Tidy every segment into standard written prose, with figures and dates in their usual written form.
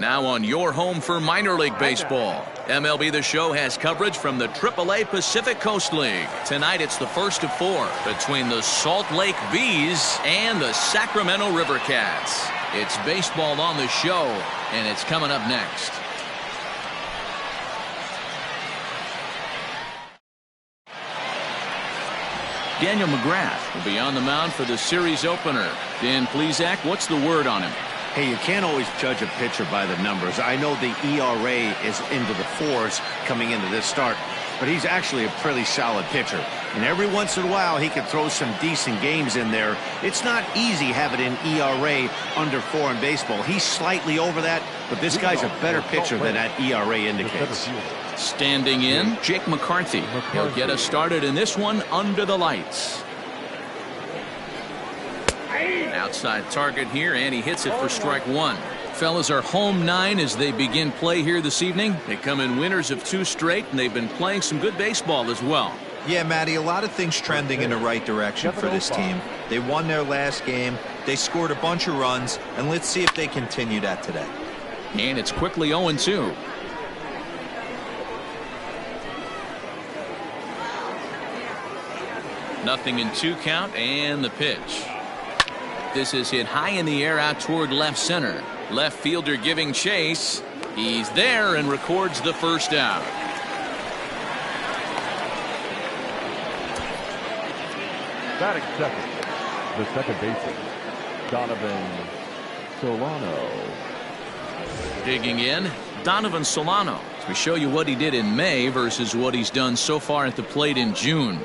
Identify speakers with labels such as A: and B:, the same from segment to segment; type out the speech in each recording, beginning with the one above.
A: Now on your home for minor league baseball. MLB The Show has coverage from the AAA Pacific Coast League. Tonight it's the first of 4 between the Salt Lake Bees and the Sacramento River Cats. It's baseball on the show, and it's coming up next. Daniel McGrath will be on the mound for the series opener. Dan Plesac, what's the word on him?
B: Hey, you can't always judge a pitcher by the numbers. I know the ERA is into the 4s coming into this start, but he's actually a pretty solid pitcher. And every once in a while, he can throw some decent games in there. It's not easy having an ERA under 4 in baseball. He's slightly over that, but this guy's a better pitcher than that ERA indicates.
A: Standing in, Jake McCarthy. He'll get us started in this one under the lights. Outside target here, and he hits it for strike 1. Fellas are home 9 as they begin play here this evening. They come in winners of 2 straight, and they've been playing some good baseball as well.
C: Yeah, Matty, a lot of things trending in the right direction for this team. They won their last game, they scored a bunch of runs, and let's see if they continue that today.
A: And it's quickly 0-2. Nothing in 2 count, and the pitch. This is hit high in the air out toward left center. Left fielder giving chase. He's there and records the first out.
D: Batting second, the second baseman, Donovan Solano.
A: Digging in, Donovan Solano. We show you what he did in May versus what he's done so far at the plate in June.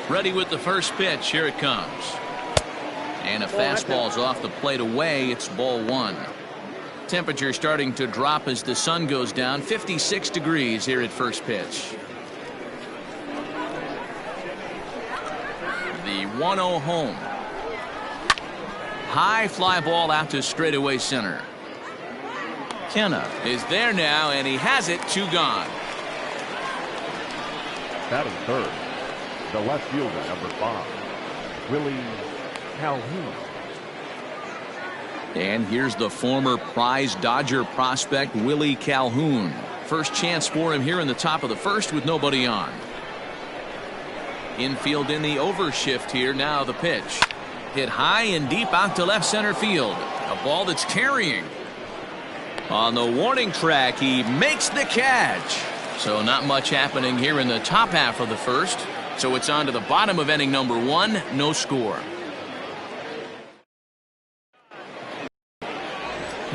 A: Ready with the first pitch. Here it comes. And a fastball's off the plate away. It's ball 1. Temperature starting to drop as the sun goes down. 56 degrees here at first pitch. The 1-0 home. High fly ball out to straightaway center. Kenna is there now, and he has it. 2 gone.
D: Batting third, the left fielder, number 5, Willie Calhoun.
A: And here's the former prize Dodger prospect, Willie Calhoun. First chance for him here in the top of the first with nobody on. Infield in the overshift here. Now the pitch. Hit high and deep out to left center field. A ball that's carrying. On the warning track, he makes the catch. So not much happening here in the top half of the first. So it's on to the bottom of inning number 1. No score.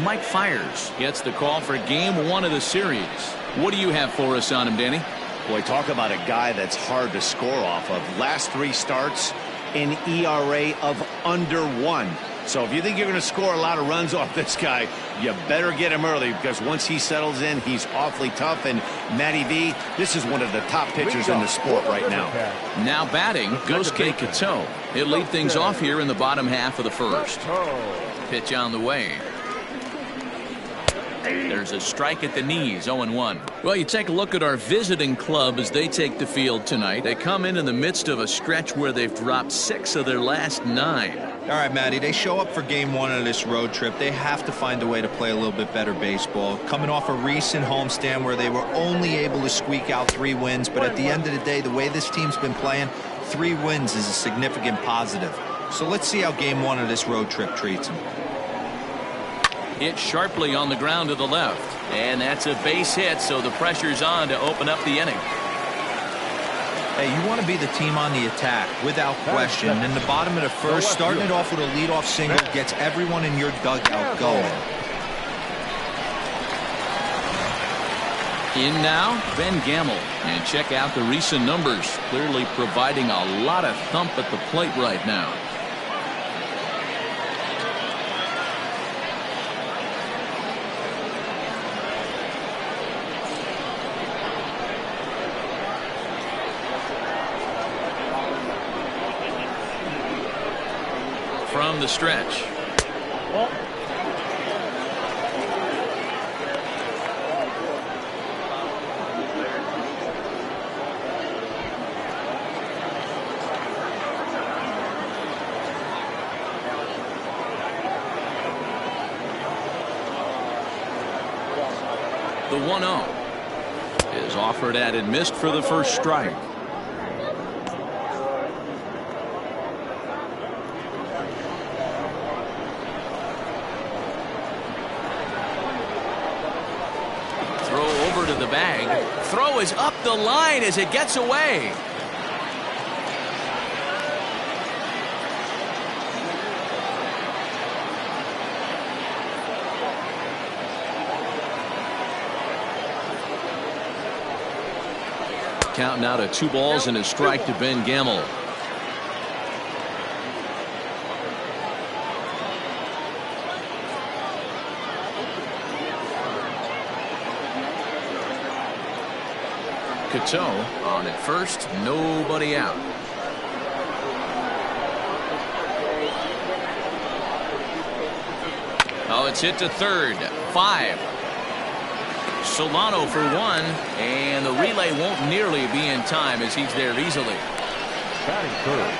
A: Mike Fiers gets the call for game 1 of the series. What do you have for us on him, Danny?
B: Boy, talk about a guy that's hard to score off of. Last 3 starts, an ERA of under 1. So if you think you're going to score a lot of runs off this guy, you better get him early, because once he settles in, he's awfully tough. And Matty V, this is one of the top pitchers in the sport right now.
A: Now batting, Gosuke Kato. He'll lead things off here in the bottom half of the first. Pitch on the way. There's a strike at the knees, 0-1. Well, you take a look at our visiting club as they take the field tonight. They come in the midst of a stretch where they've dropped 6 of their last 9.
C: All right, Matty, they show up for game 1 of this road trip. They have to find a way to play a little bit better baseball. Coming off a recent homestand where they were only able to squeak out 3 wins, but at the end of the day, the way this team's been playing, 3 wins is a significant positive. So let's see how game 1 of this road trip treats them.
A: Hit sharply on the ground to the left. And that's a base hit, so the pressure's on to open up the inning.
C: Hey, you want to be the team on the attack, without question. And in the bottom of the first, starting it off with a leadoff single gets everyone in your dugout going.
A: In now, Ben Gamble. And check out the recent numbers. Clearly providing a lot of thump at the plate right now. From the stretch. The 1-0 is offered at and missed for the first strike. Throw over to the bag. Throw is up the line as it gets away. Count now to 2 balls and a strike to Ben Gamel. Cateau on at first, nobody out. Oh, it's hit to third. 5. Solano for 1, and the relay won't nearly be in time as he's there easily.
D: Batting third,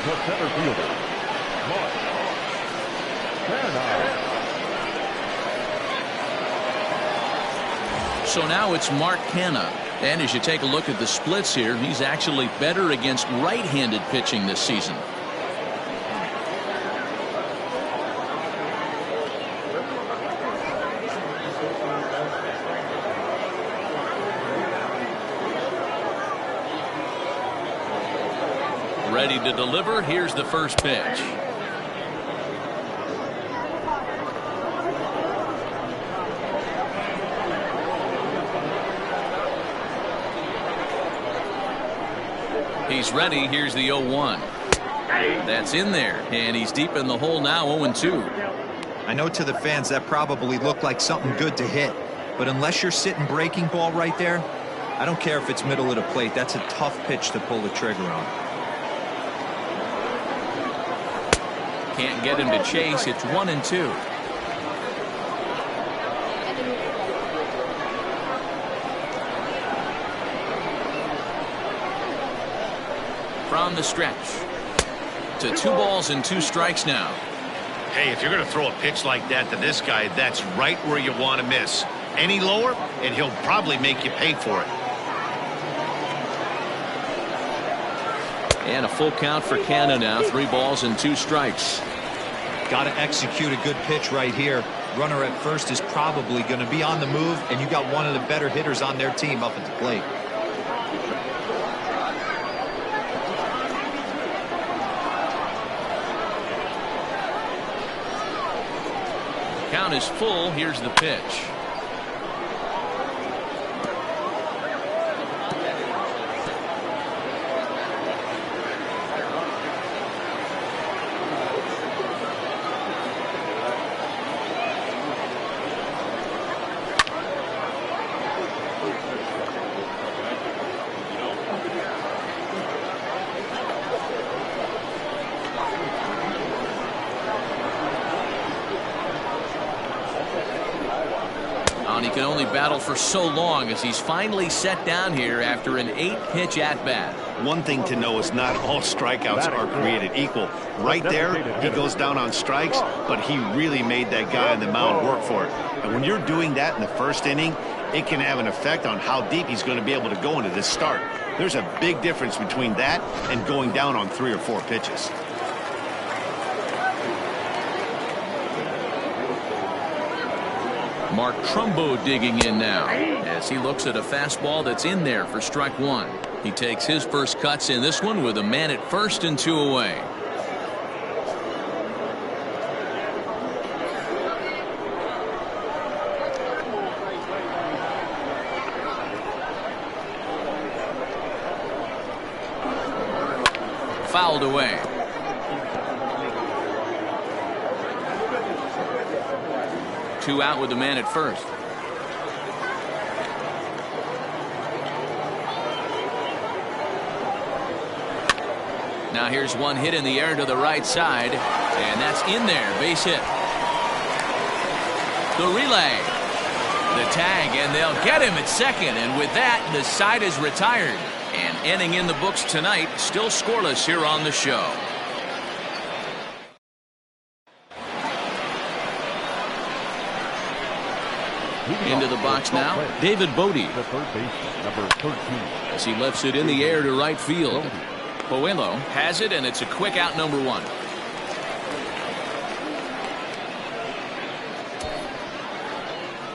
D: the center fielder, Mark Canha.
A: So now it's Mark Canha. And as you take a look at the splits here, he's actually better against right-handed pitching this season. Ready to deliver. Here's the first pitch. He's ready. Here's the 0-1. That's in there, and he's deep in the hole now. 0-2.
C: I know to the fans that probably looked like something good to hit, but unless you're sitting breaking ball right there, I don't care if it's middle of the plate. That's a tough pitch to pull the trigger on.
A: Can't get him to chase. It's 1-2. From the stretch to 2 balls and 2 strikes now.
B: Hey, if you're going to throw a pitch like that to this guy, that's right where you want to miss. Any lower, and he'll probably make you pay for it.
A: And a full count for Canha now. 3 balls and 2 strikes.
C: Got to execute a good pitch right here. Runner at first is probably going to be on the move, and you got one of the better hitters on their team up at the plate.
A: Count is full. Here's the pitch. He can only battle for so long as he's finally set down here after an 8-pitch at-bat.
B: One thing to know is not all strikeouts are created equal. Right there, he goes down on strikes, but he really made that guy on the mound work for it. And when you're doing that in the first inning, it can have an effect on how deep he's going to be able to go into this start. There's a big difference between that and going down on 3 or 4 pitches.
A: Mark Trumbo digging in now as he looks at a fastball that's in there for strike 1. He takes his first cuts in this one with a man at first and 2 away. Fouled away. Two out with the man at first. Now here's one hit in the air to the right side, and that's in there. Base hit. The relay. The tag, and they'll get him at second, and with that, the side is retired. And ending in the books tonight, still scoreless here on the show. Into the box now, David Bodie.
D: The third baseman, number 13.
A: As he lifts it in the air to right field. Puello has it, and it's a quick out, number 1.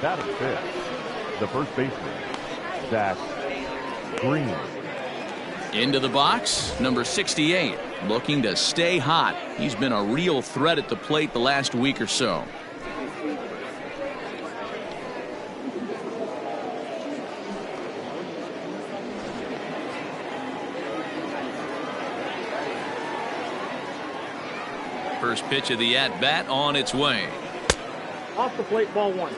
D: Batting fifth, the first baseman, Zach Green.
A: Into the box, number 68, looking to stay hot. He's been a real threat at the plate the last week or so. First pitch of the at-bat on its way.
E: Off the plate, ball 1.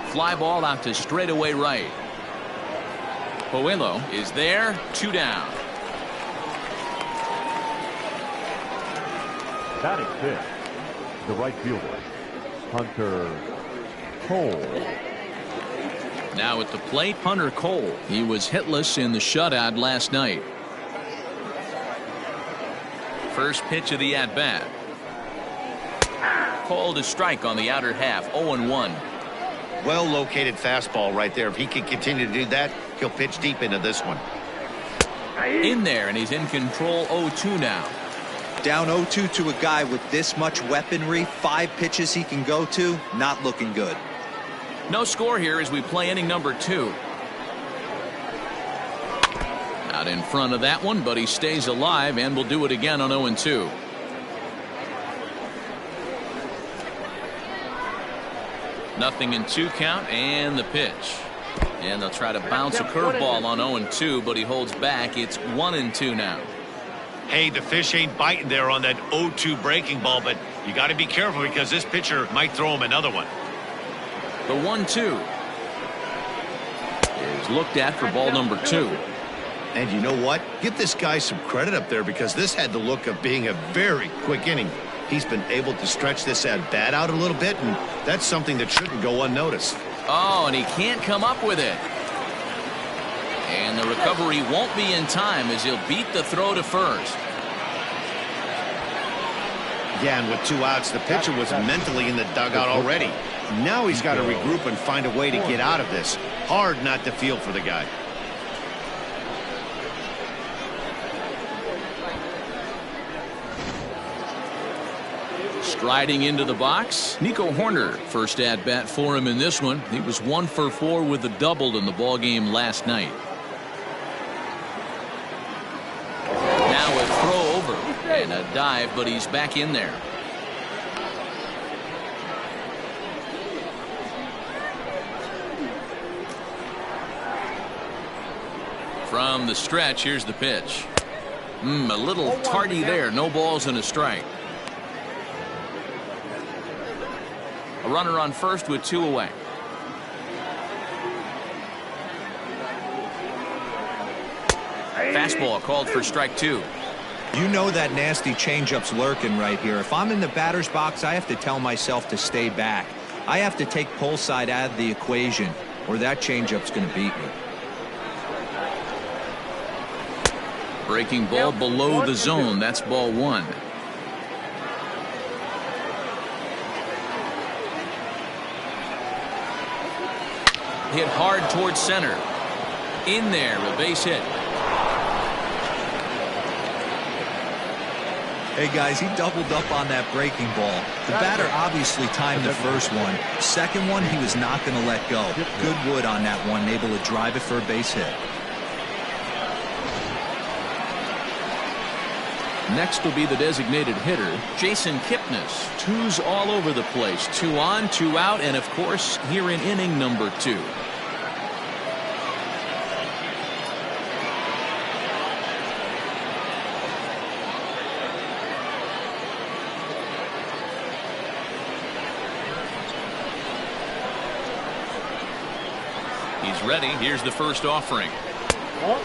A: Fly ball out to straightaway right. Puello is there, 2 down.
D: Batting fifth, the right fielder, Hunter Cole.
A: Now at the plate, Hunter Cole. He was hitless in the shutout last night. First pitch of the at-bat. Cole to strike on the outer half, 0-1.
B: Well located fastball right there. If he can continue to do that, he'll pitch deep into this one.
A: In there, and he's in control, 0-2 now.
C: Down 0-2 to a guy with this much weaponry, 5 pitches he can go to, not looking good.
A: No score here as we play inning number 2. Out in front of that one, but he stays alive and will do it again on 0-2. Nothing in 2 count, and the pitch. And they'll try to bounce a curveball on 0-2, but he holds back. It's 1-2 now.
B: Hey, the fish ain't biting there on that 0-2 breaking ball, but you got to be careful because this pitcher might throw him another one.
A: The 1-2 is looked at for ball number 2.
B: And you know what? Give this guy some credit up there because this had the look of being a very quick inning. He's been able to stretch this at bat out a little bit, and that's something that shouldn't go unnoticed.
A: Oh, and he can't come up with it. And the recovery won't be in time as he'll beat the throw to first.
B: Yeah, and with 2 outs, the pitcher was mentally in the dugout already. Now he's got to regroup and find a way to get out of this. Hard not to feel for the guy.
A: Striding into the box, Nico Horner. First at bat for him in this one. He was 1 for 4 with a double in the ball game last night. Now a throw over and a dive, but he's back in there. From the stretch, here's the pitch. A little tardy there. No balls and a strike. A runner on first with 2 away. Fastball called for strike 2.
C: You know that nasty changeup's lurking right here. If I'm in the batter's box, I have to tell myself to stay back. I have to take pull side out of the equation, or that changeup's going to beat me.
A: Breaking ball below the zone. That's ball 1. Hit hard towards center. In there, a base hit.
C: Hey guys, he doubled up on that breaking ball. The batter obviously timed the first one. Second one, he was not going to let go. Good wood on that one, able to drive it for a base hit.
A: Next will be the designated hitter, Jason Kipnis. 2s all over the place. 2 on, 2 out, and of course, here in inning number 2. He's ready. Here's the first offering.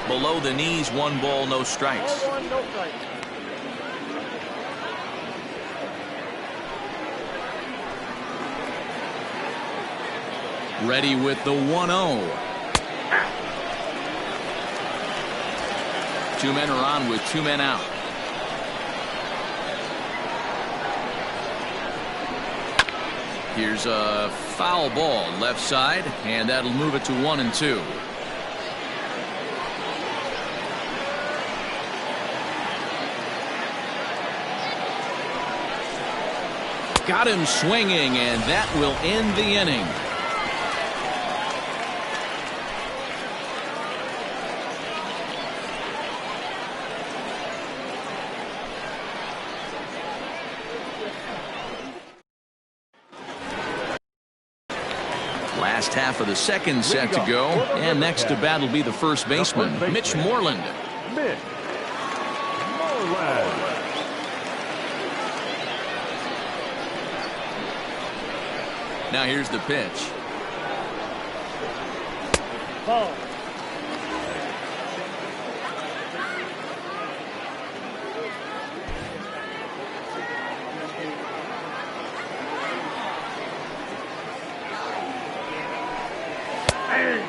A: Below the knees, 1 ball, no strikes. Ready with the 1-0. 2 men are on with 2 men out. Here's a foul ball left side, and that'll move it to 1-2. Got him swinging, and that will end the inning. Last half of the second set to go, and next to bat will be the first baseman, Mitch Moreland.
D: Mitch Moreland.
A: Now here's the pitch.
E: Ball.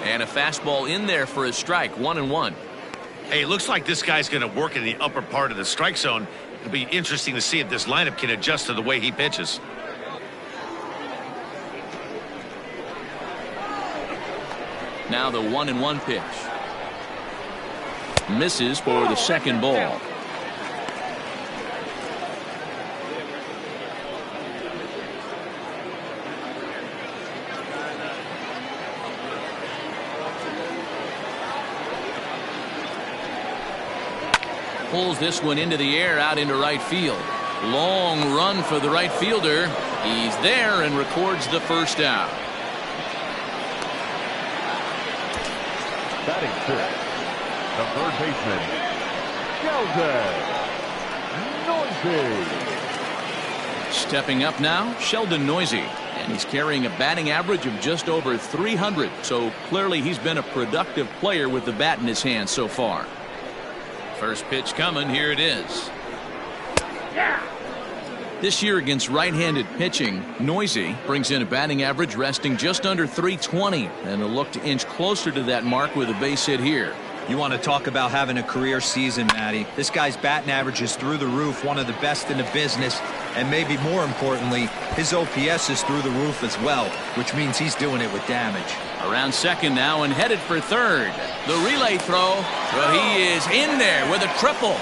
A: And a fastball in there for a strike, 1-1.
B: Hey, it looks like this guy's going to work in the upper part of the strike zone. It'll be interesting to see if this lineup can adjust to the way he pitches.
A: Now the 1-1 pitch. Misses for the second ball. Pulls this one into the air out into right field. Long run for the right fielder. He's there and records the first out.
D: Batting fifth, the third baseman, Sheldon Noisy.
A: Stepping up now, Sheldon Noisy. And he's carrying a batting average of just over 300. So clearly he's been a productive player with the bat in his hand so far. First pitch coming. Here it is. This year against right-handed pitching, Noisy brings in a batting average resting just under 320, and a look to inch closer to that mark with a base hit here.
C: You want to talk about having a career season, Matty. This guy's batting average is through the roof, one of the best in the business, and maybe more importantly, his OPS is through the roof as well, which means he's doing it with damage.
A: Around second now and headed for third. The relay throw, but he is in there with a triple.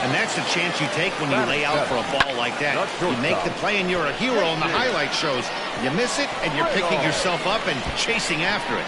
B: And that's the chance you take when you lay out for a ball like that. You make the play and you're a hero in the highlight shows. You miss it and you're picking yourself up and chasing after it.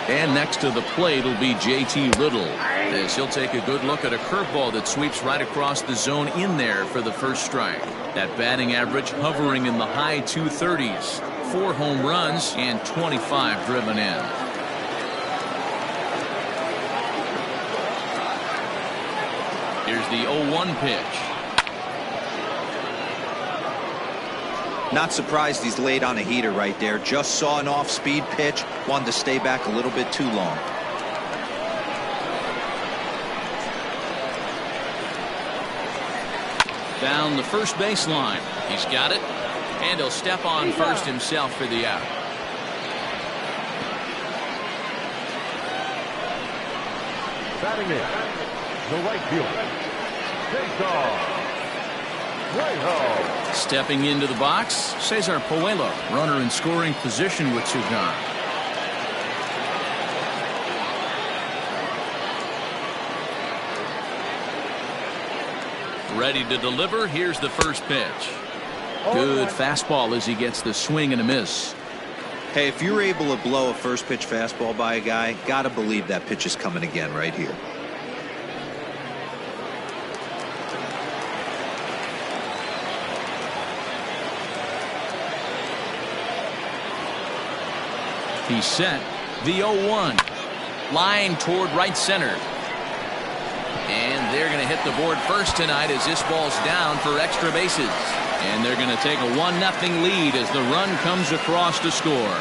A: And next to the plate will be J.T. Little, as he'll take a good look at a curveball that sweeps right across the zone in there for the first strike. That batting average hovering in the high 230s. 4 home runs and 25 driven in. Here's the 0-1 pitch.
C: Not surprised he's laid on a heater right there. Just saw an off-speed pitch. Wanted to stay back a little bit too long.
A: Down the first baseline. He's got it. And he'll step on first himself for the out.
D: Batting in, the right fielder, Cesar Puello.
A: Stepping into the box, Cesar Puello, runner in scoring position with 2 gone. Ready to deliver. Here's the first pitch. Good fastball as he gets the swing and a miss.
C: Hey, if you're able to blow a first pitch fastball by a guy, gotta believe that pitch is coming again right here.
A: He's set. The 0-1. Line toward right center. And they're going to hit the board first tonight as this ball's down for extra bases. And they're going to take a 1-0 lead as the run comes across to score.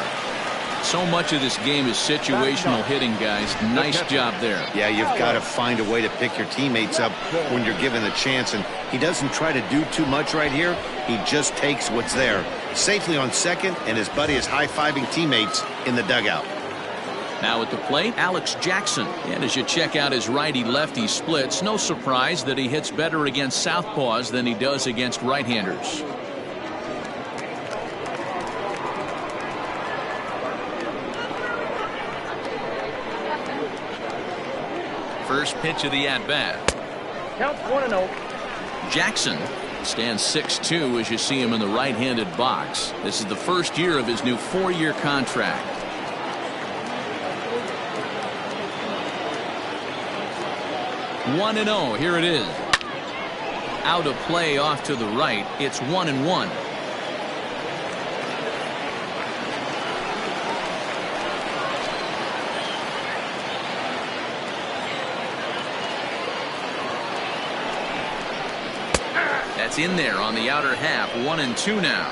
A: So much of this game is situational hitting, guys. Nice job there.
B: Yeah, you've got to find a way to pick your teammates up when you're given the chance, and he doesn't try to do too much right here. He just takes what's there. Safely on second, and his buddy is high-fiving teammates in the dugout.
A: Now at the plate, Alex Jackson. And as you check out his righty-lefty splits, no surprise that he hits better against southpaws than he does against right-handers. First pitch of the at-bat.
E: Counts 1-0.
A: Jackson stands 6'2" as you see him in the right-handed box. This is the first year of his new 4-year contract. 1-0. Here it is. Out of play off to the right. It's 1-1. That's in there on the outer half. 1-2 now.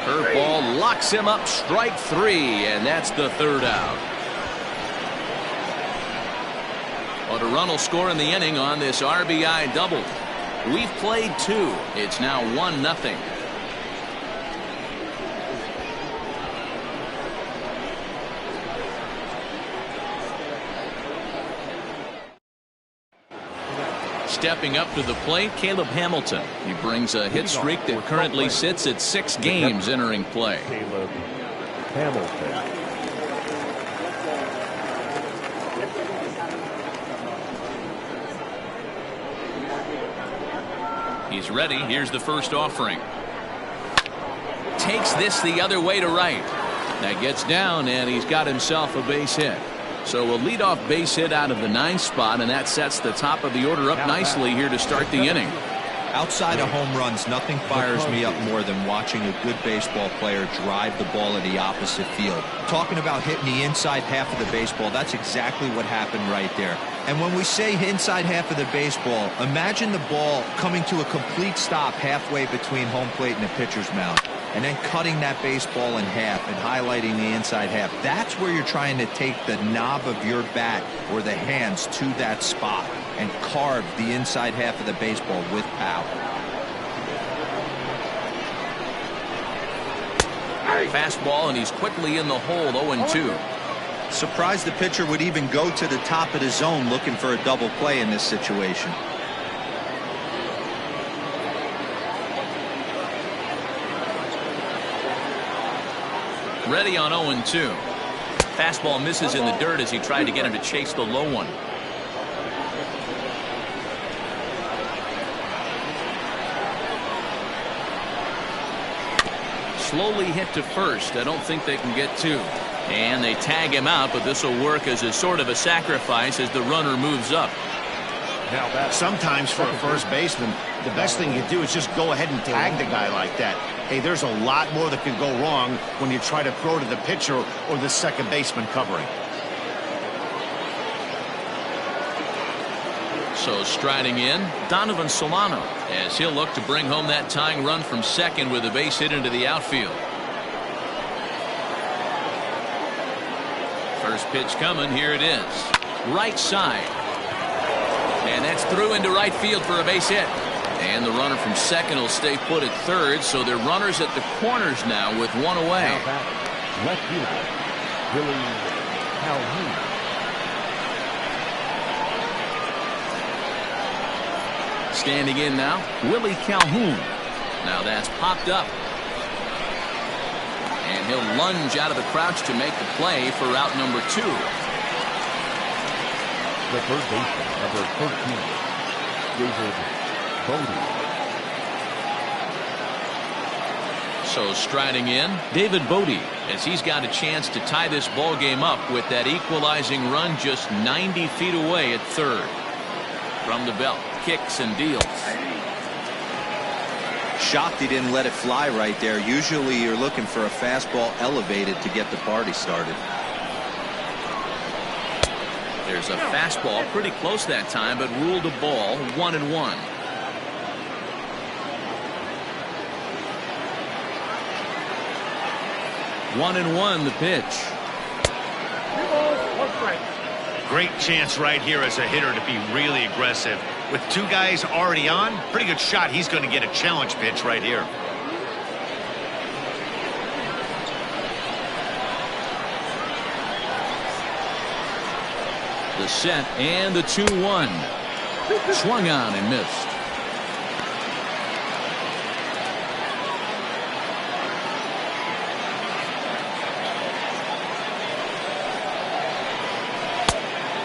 A: Curveball locks him up. Strike 3, and that's the third out. But a run will score in the inning on this RBI double. We've played 2. It's now 1-0. Stepping up to the plate, Caleb Hamilton. He brings a hit streak that currently sits at 6 games entering play.
D: Caleb Hamilton.
A: He's ready. Here's the first offering. Takes this the other way to right. That gets down, and he's got himself a base hit. So a leadoff base hit out of the 9th spot, and that sets the top of the order up nicely here to start the inning.
C: Outside of home runs, nothing fires me up more than watching a good baseball player drive the ball in the opposite field. Talking about hitting the inside half of the baseball, that's exactly what happened right there. And when we say inside half of the baseball, imagine the ball coming to a complete stop halfway between home plate and the pitcher's mound, and then cutting that baseball in half and highlighting the inside half. That's where you're trying to take the knob of your bat or the hands to that spot and carve the inside half of the baseball with power.
A: Fastball, and he's quickly in the hole. 0-2.
C: Surprised the pitcher would even go to the top of the zone looking for a double play in this situation.
A: Ready on 0-2. Fastball misses in the dirt as he tried to get him to chase the low one. Slowly hit to first. I don't think they can get 2. And they tag him out, but this will work as a sort of a sacrifice as the runner moves up.
B: Sometimes for a first baseman, the best thing you do is just go ahead and tag the guy like that. Hey, there's a lot more that could go wrong when you try to throw to the pitcher or the second baseman covering.
A: So striding in, Donovan Solano, as he'll look to bring home that tying run from second with a base hit into the outfield. First pitch coming. Here it is. Right side. And that's through into right field for a base hit. And the runner from second will stay put at third, so they're runners at the corners now with 1 away.
D: Left fielder, Willie Calhoun.
A: Standing in now, Willie Calhoun. Now that's popped up. And he'll lunge out of the crouch to make the play for route number 2.
D: The third baseman, number 13, David Bodie.
A: So striding in, David Bodie, as he's got a chance to tie this ball game up with that equalizing run just 90 feet away at third. From the belt, kicks and deals.
C: Shocked he didn't let it fly right there. Usually you're looking for a fastball elevated to get the party started.
A: There's a fastball pretty close that time, but ruled a ball, 1-1. One and one, the pitch.
E: 2 balls, 1 strike.
B: Great chance right here as a hitter to be really aggressive. With 2 guys already on, pretty good shot. He's going to get a challenge pitch right here.
A: The set and the 2-1. Swung on and missed.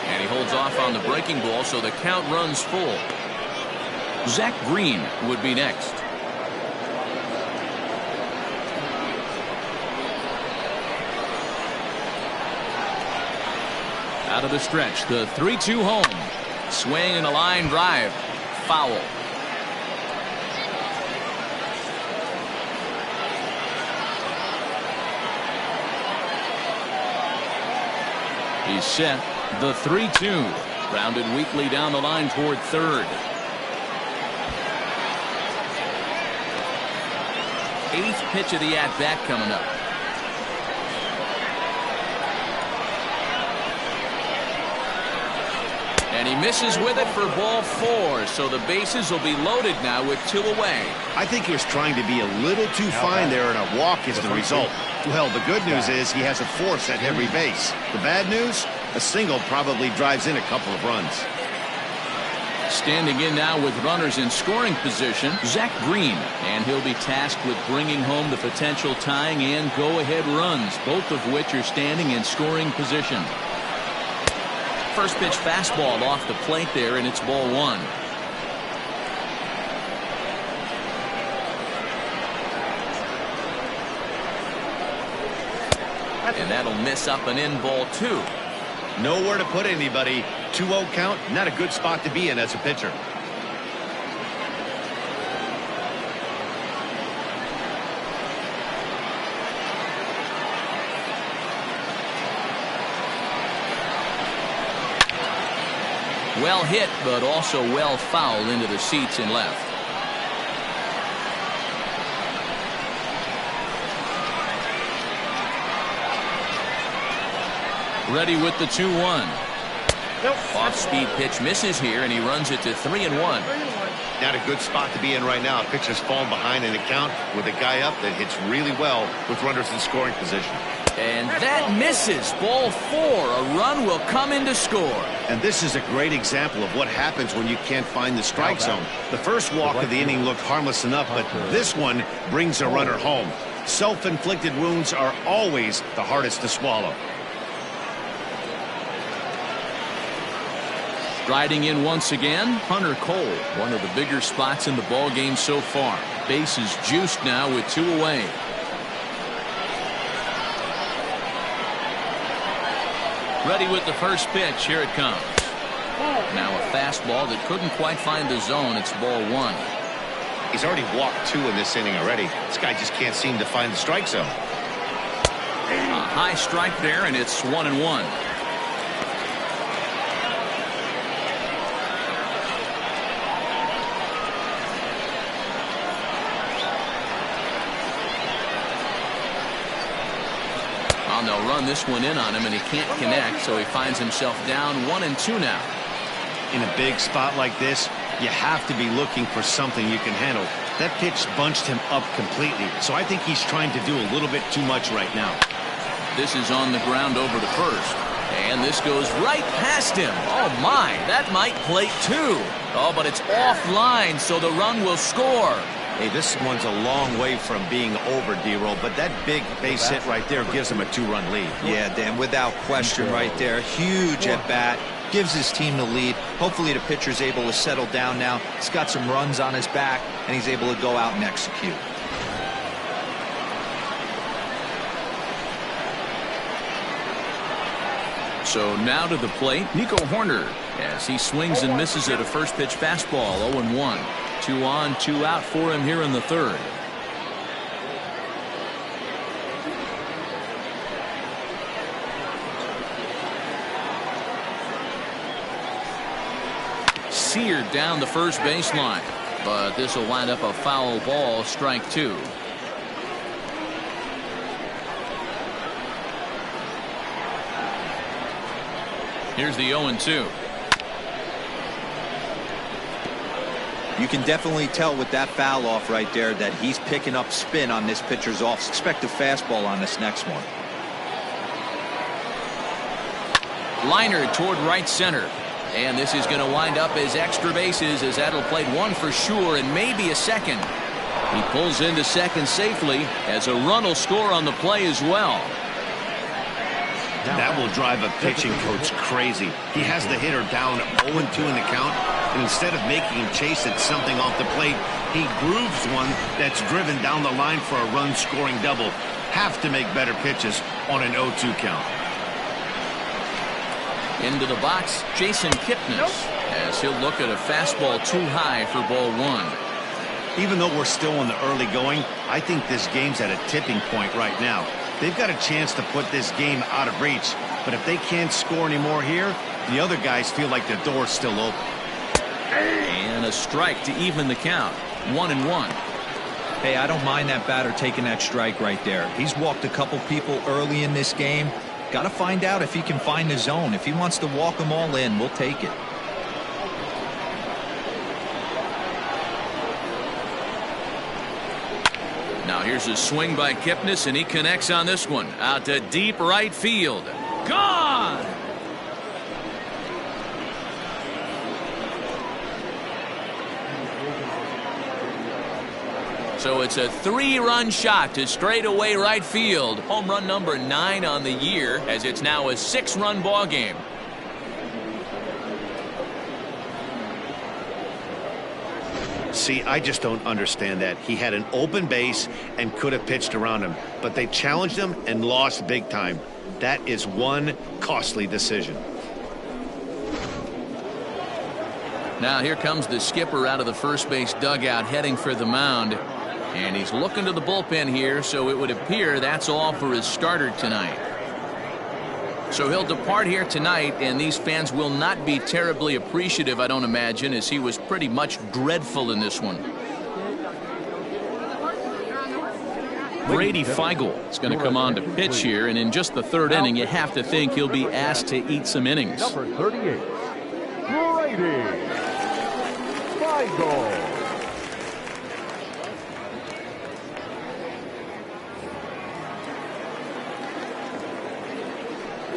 A: And he holds off on the breaking ball, so the count runs full. Zach Green would be next. Out of the stretch, the 3-2 home. Swing and a line drive. Foul. He's set. The 3-2. Grounded weakly down the line toward third. 8th pitch of the at-bat coming up. And he misses with it for ball 4, so the bases will be loaded now with 2 away.
B: I think he was trying to be a little too fine there, and a walk is the result. Well, the good news is he has a force at every base. The bad news? A single probably drives in a couple of runs.
A: Standing in now with runners in scoring position, Zach Green, and he'll be tasked with bringing home the potential tying and go-ahead runs, both of which are standing in scoring position. First pitch fastball off the plate there, and it's ball 1. And that'll miss up and in, ball 2.
B: Nowhere to put anybody. 2-0 count, not a good spot to be in as a pitcher.
A: Well hit, but also well fouled into the seats and left. Ready with the 2-1.
E: Nope.
A: Off-speed pitch misses here, and he runs it to 3-1.
E: 3-1.
B: Not a good spot to be in right now. Pitcher's falling behind in the count with a guy up that hits really well with runners in scoring position.
A: And that misses. Ball 4. A run will come in to score.
B: And this is a great example of what happens when you can't find the strike zone. The first walk of the inning looked harmless enough, but this one brings a runner home. Self-inflicted wounds are always the hardest to swallow.
A: Striding in once again, Hunter Cole, one of the bigger spots in the ball game so far. Bases juiced now with 2 away. Ready with the first pitch. Here it comes. Now a fastball that couldn't quite find the zone. It's ball 1.
B: He's already walked 2 in this inning already. This guy just can't seem to find the strike zone.
A: A high strike there, and it's 1-1. They'll run this one in on him, and he can't connect, so he finds himself down 1-2 now.
B: In a big spot like this, you have to be looking for something you can handle. That pitch bunched him up completely, so I think he's trying to do a little bit too much right now.
A: This is on the ground over to first, and this goes right past him. Oh my, that might plate 2. Oh, but it's offline, so the run will score.
B: Hey, this one's a long way from being over, D-Roll, but that big base hit right there gives him a 2-run lead.
C: Yeah, Dan, without question right there. Huge at bat. Gives his team the lead. Hopefully the pitcher's able to settle down now. He's got some runs on his back, and he's able to go out and execute.
A: So now to the plate, Nico Horner, as he swings and misses at a first pitch fastball, 0-1. 2 on, 2 out for him here in the third. seared down the first baseline. But this will wind up a foul ball, strike 2. Here's the 0-2.
C: You can definitely tell with that foul off right there that he's picking up spin on this pitcher's off. Expect a fastball on this next one.
A: Liner toward right center. And this is going to wind up as extra bases, as that'll play one for sure and maybe a second. He pulls into second safely as a run will score on the play as well.
B: That will drive a pitching coach crazy. He has the hitter down 0-2 in the count, and instead of making him chase at something off the plate, he grooves one that's driven down the line for a run-scoring double. Have to make better pitches on an 0-2 count.
A: Into the box, Jason Kipnis, as he'll look at a fastball too high for ball 1.
B: Even though we're still in the early going, I think this game's at a tipping point right now. They've got a chance to put this game out of reach, but if they can't score anymore here, the other guys feel like the door's still open.
A: And a strike to even the count. 1-1.
C: Hey, I don't mind that batter taking that strike right there. He's walked a couple people early in this game. Got to find out if he can find the zone. If he wants to walk them all in, we'll take it.
A: Now here's a swing by Kipnis, and he connects on this one. Out to deep right field. Gone! So it's a 3-run shot to straightaway right field. Home run number 9 on the year, as it's now a 6-run ball game.
B: See, I just don't understand that. He had an open base and could have pitched around him, but they challenged him and lost big time. That is one costly decision.
A: Now here comes the skipper out of the first base dugout, heading for the mound. And he's looking to the bullpen here, so it would appear that's all for his starter tonight. So he'll depart here tonight, and these fans will not be terribly appreciative, I don't imagine, as he was pretty much dreadful in this one. Brady Feigl is going to come on to pitch here, and in just the 3rd inning, you have to think he'll be asked to eat some innings.
D: Number 38, Brady Feigl.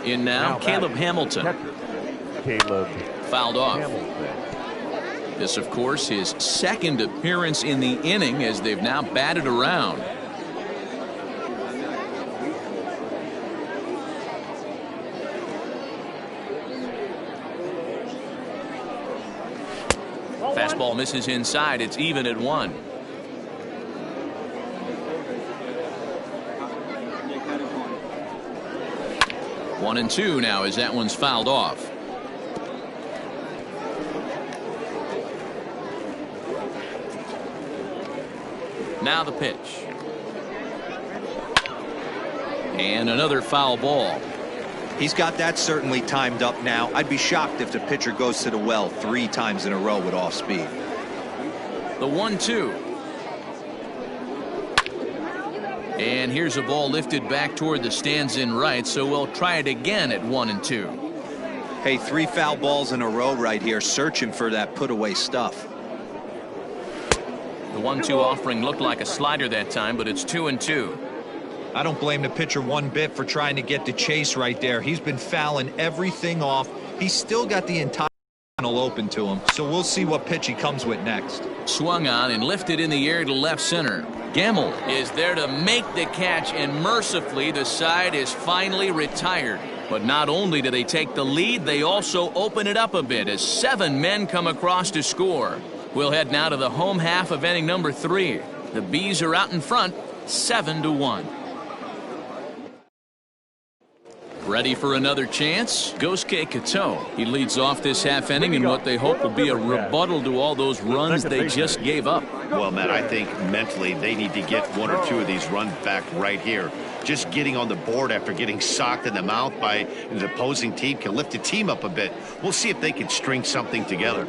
A: In now, Caleb Hamilton.
D: Caleb
A: fouled off.
D: Hamilton.
A: This, of course, his 2nd appearance in the inning, as they've now batted around. Fastball misses inside. It's even at 1. One and 2 now, as that one's fouled off. Now the pitch. And another foul ball.
C: He's got that certainly timed up now. I'd be shocked if the pitcher goes to the well 3 times in a row with off speed.
A: The 1-2. And here's a ball lifted back toward the stands in right, so we'll try it again at 1-2.
C: Hey, 3 foul balls in a row right here, searching for that put away stuff.
A: The 1-2 offering looked like a slider that time, but it's 2-2.
C: I don't blame the pitcher one bit for trying to get the chase right there. He's been fouling everything off. He's still got the entire tunnel open to him, so we'll see what pitch he comes with next.
A: Swung on and lifted in the air to left center. Gamble is there to make the catch, and mercifully the side is finally retired. But not only do they take the lead, they also open it up a bit as 7 men come across to score. We'll head now to the home half of inning number 3. The Bees are out in front, 7-1. Ready for another chance? Gosuke Kato. He leads off this half inning in what they hope will be a rebuttal to all those runs they just gave up.
B: Well, Matt, I think mentally they need to get 1 or 2 of these runs back right here. Just getting on the board after getting socked in the mouth by the opposing team can lift the team up a bit. We'll see if they can string something together.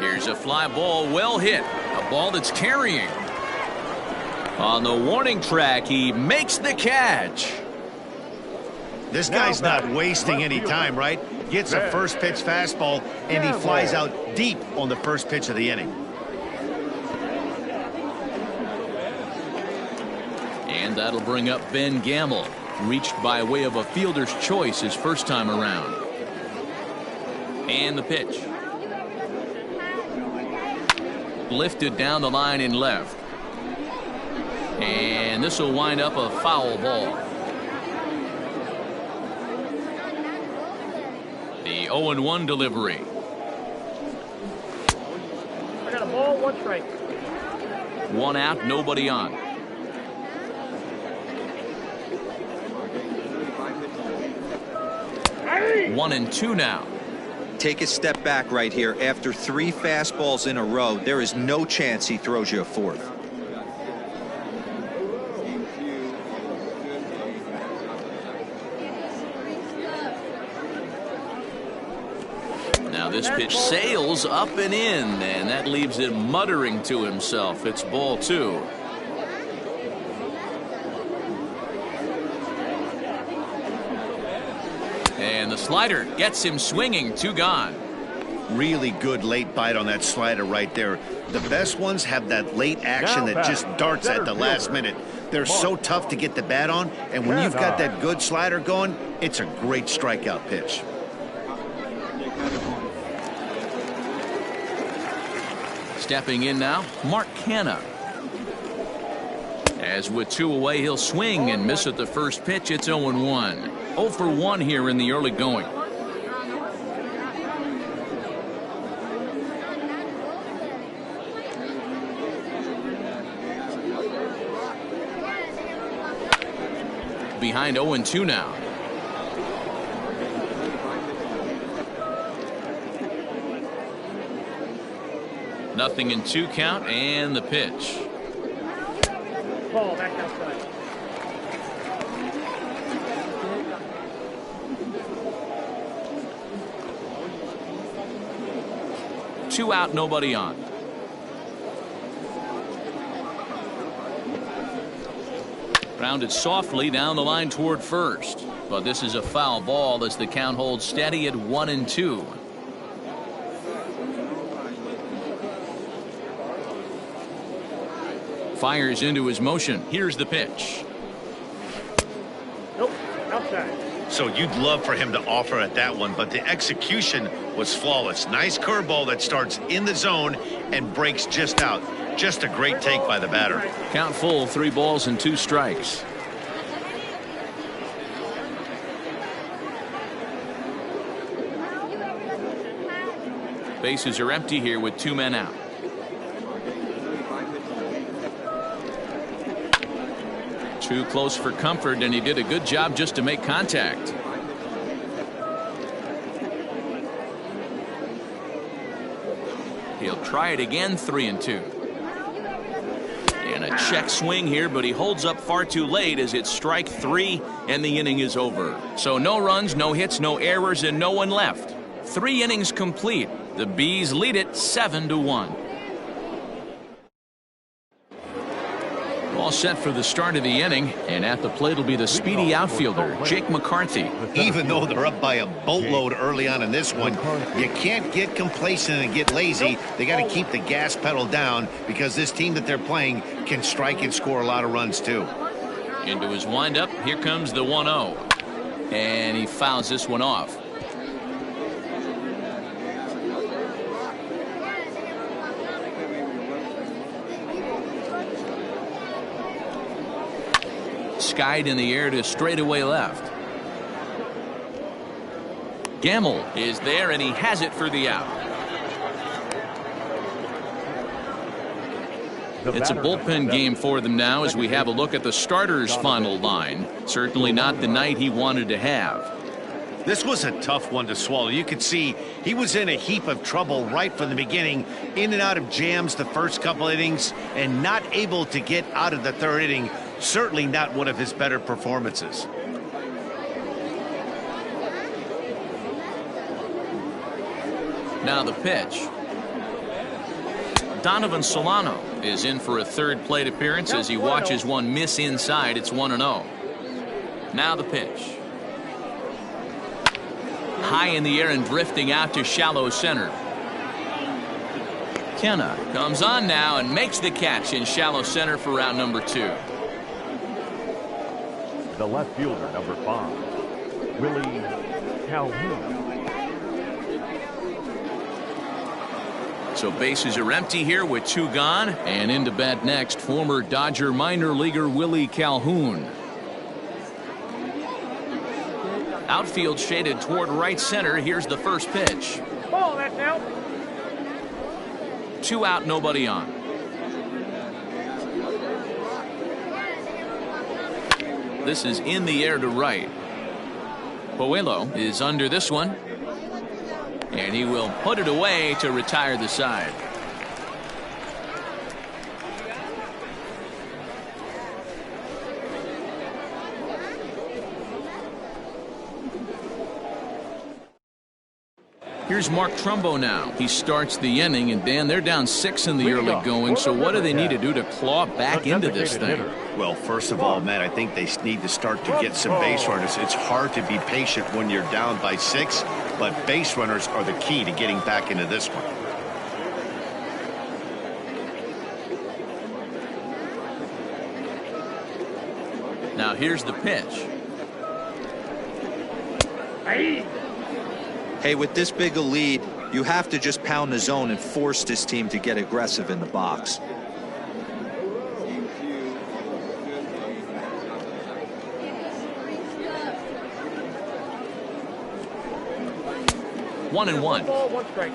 A: Here's a fly ball well hit. A ball that's carrying. On the warning track, he makes the catch.
B: This guy's not wasting any time, right? Gets a first pitch fastball, and he flies out deep on the first pitch of the inning.
A: And that'll bring up Ben Gamble. Reached by way of a fielder's choice his first time around. And the pitch. Lifted down the line in left. And this will wind up a foul ball. The 0-1 delivery.
E: I got a ball, 1 strike.
A: 1 out, nobody on.
E: Hey!
A: 1-2 now.
C: Take a step back right here. After 3 fastballs in a row, there is no chance he throws you a 4th.
A: Now this pitch sails up and in, and that leaves him muttering to himself. It's ball 2. And the slider gets him swinging. 2 gone.
B: Really good late bite on that slider right there. The best ones have that late action that just darts at the last minute. They're so tough to get the bat on, and when you've got that good slider going, it's a great strikeout pitch.
A: Stepping in now, Mark Canha. As with 2 away, he'll swing and miss at the first pitch. It's 0-1. 0 for 1 here in the early going. Behind 0-2 now. Nothing in 2 count, and the pitch.
E: Ball back outside.
A: Two out, nobody on. Grounded softly down the line toward first. But this is a foul ball as the count holds steady at 1-2. Fires into his motion. Here's the pitch.
E: Nope, outside.
B: So you'd love for him to offer at that one, but the execution was flawless. Nice curveball that starts in the zone and breaks just out. Just a great take by the batter.
A: Count full, 3 balls and 2 strikes. Bases are empty here with 2 men out. Too close for comfort, and he did a good job just to make contact. He'll try it again, 3-2. And a check swing here, but he holds up far too late as it's strike 3, and the inning is over. So no runs, no hits, no errors, and no one left. 3 innings complete. The Bees lead it 7-1. All set for the start of the inning, and at the plate will be the speedy outfielder, Jake McCarthy.
B: Even though they're up by a boatload early on in this one, you can't get complacent and get lazy. They got to keep the gas pedal down because this team that they're playing can strike and score a lot of runs too.
A: Into his windup, here comes the 1-0. And he fouls this one off. Skied in the air to straightaway left. Gamble is there, and he has it for the out. It's a bullpen game for them now as we have a look at the starter's final line. Certainly not the night he wanted to have.
B: This was a tough one to swallow. You could see he was in a heap of trouble right from the beginning, in and out of jams the first couple innings, and not able to get out of the third inning. Certainly not one of his better performances.
A: Now the pitch. Donovan Solano is in for a third plate appearance as he watches one miss inside. It's 1-0. Now the pitch. High in the air and drifting out to shallow center. Kenna comes on now and makes the catch in shallow center for round number 2.
D: The left fielder, number 5, Willie Calhoun.
A: So bases are empty here with 2 gone, and into bat next, former Dodger minor leaguer Willie Calhoun. Outfield shaded toward right center. Here's the first pitch.
E: Ball, that's out.
A: 2 out, nobody on. This is in the air to right. Puello is under this one, and he will put it away to retire the side. Here's Mark Trumbo now. He starts the inning, and Dan, they're down 6 in the early going, so what do they need to do to claw back into this thing?
B: Well, first of all, Matt, I think they need to start to get some base runners. It's hard to be patient when you're down by 6, but base runners are the key to getting back into this one.
A: Now here's the pitch.
C: Hey, with this big a lead, you have to just pound the zone and force this team to get aggressive in the box.
A: One and one.
E: Ball, 1 strike.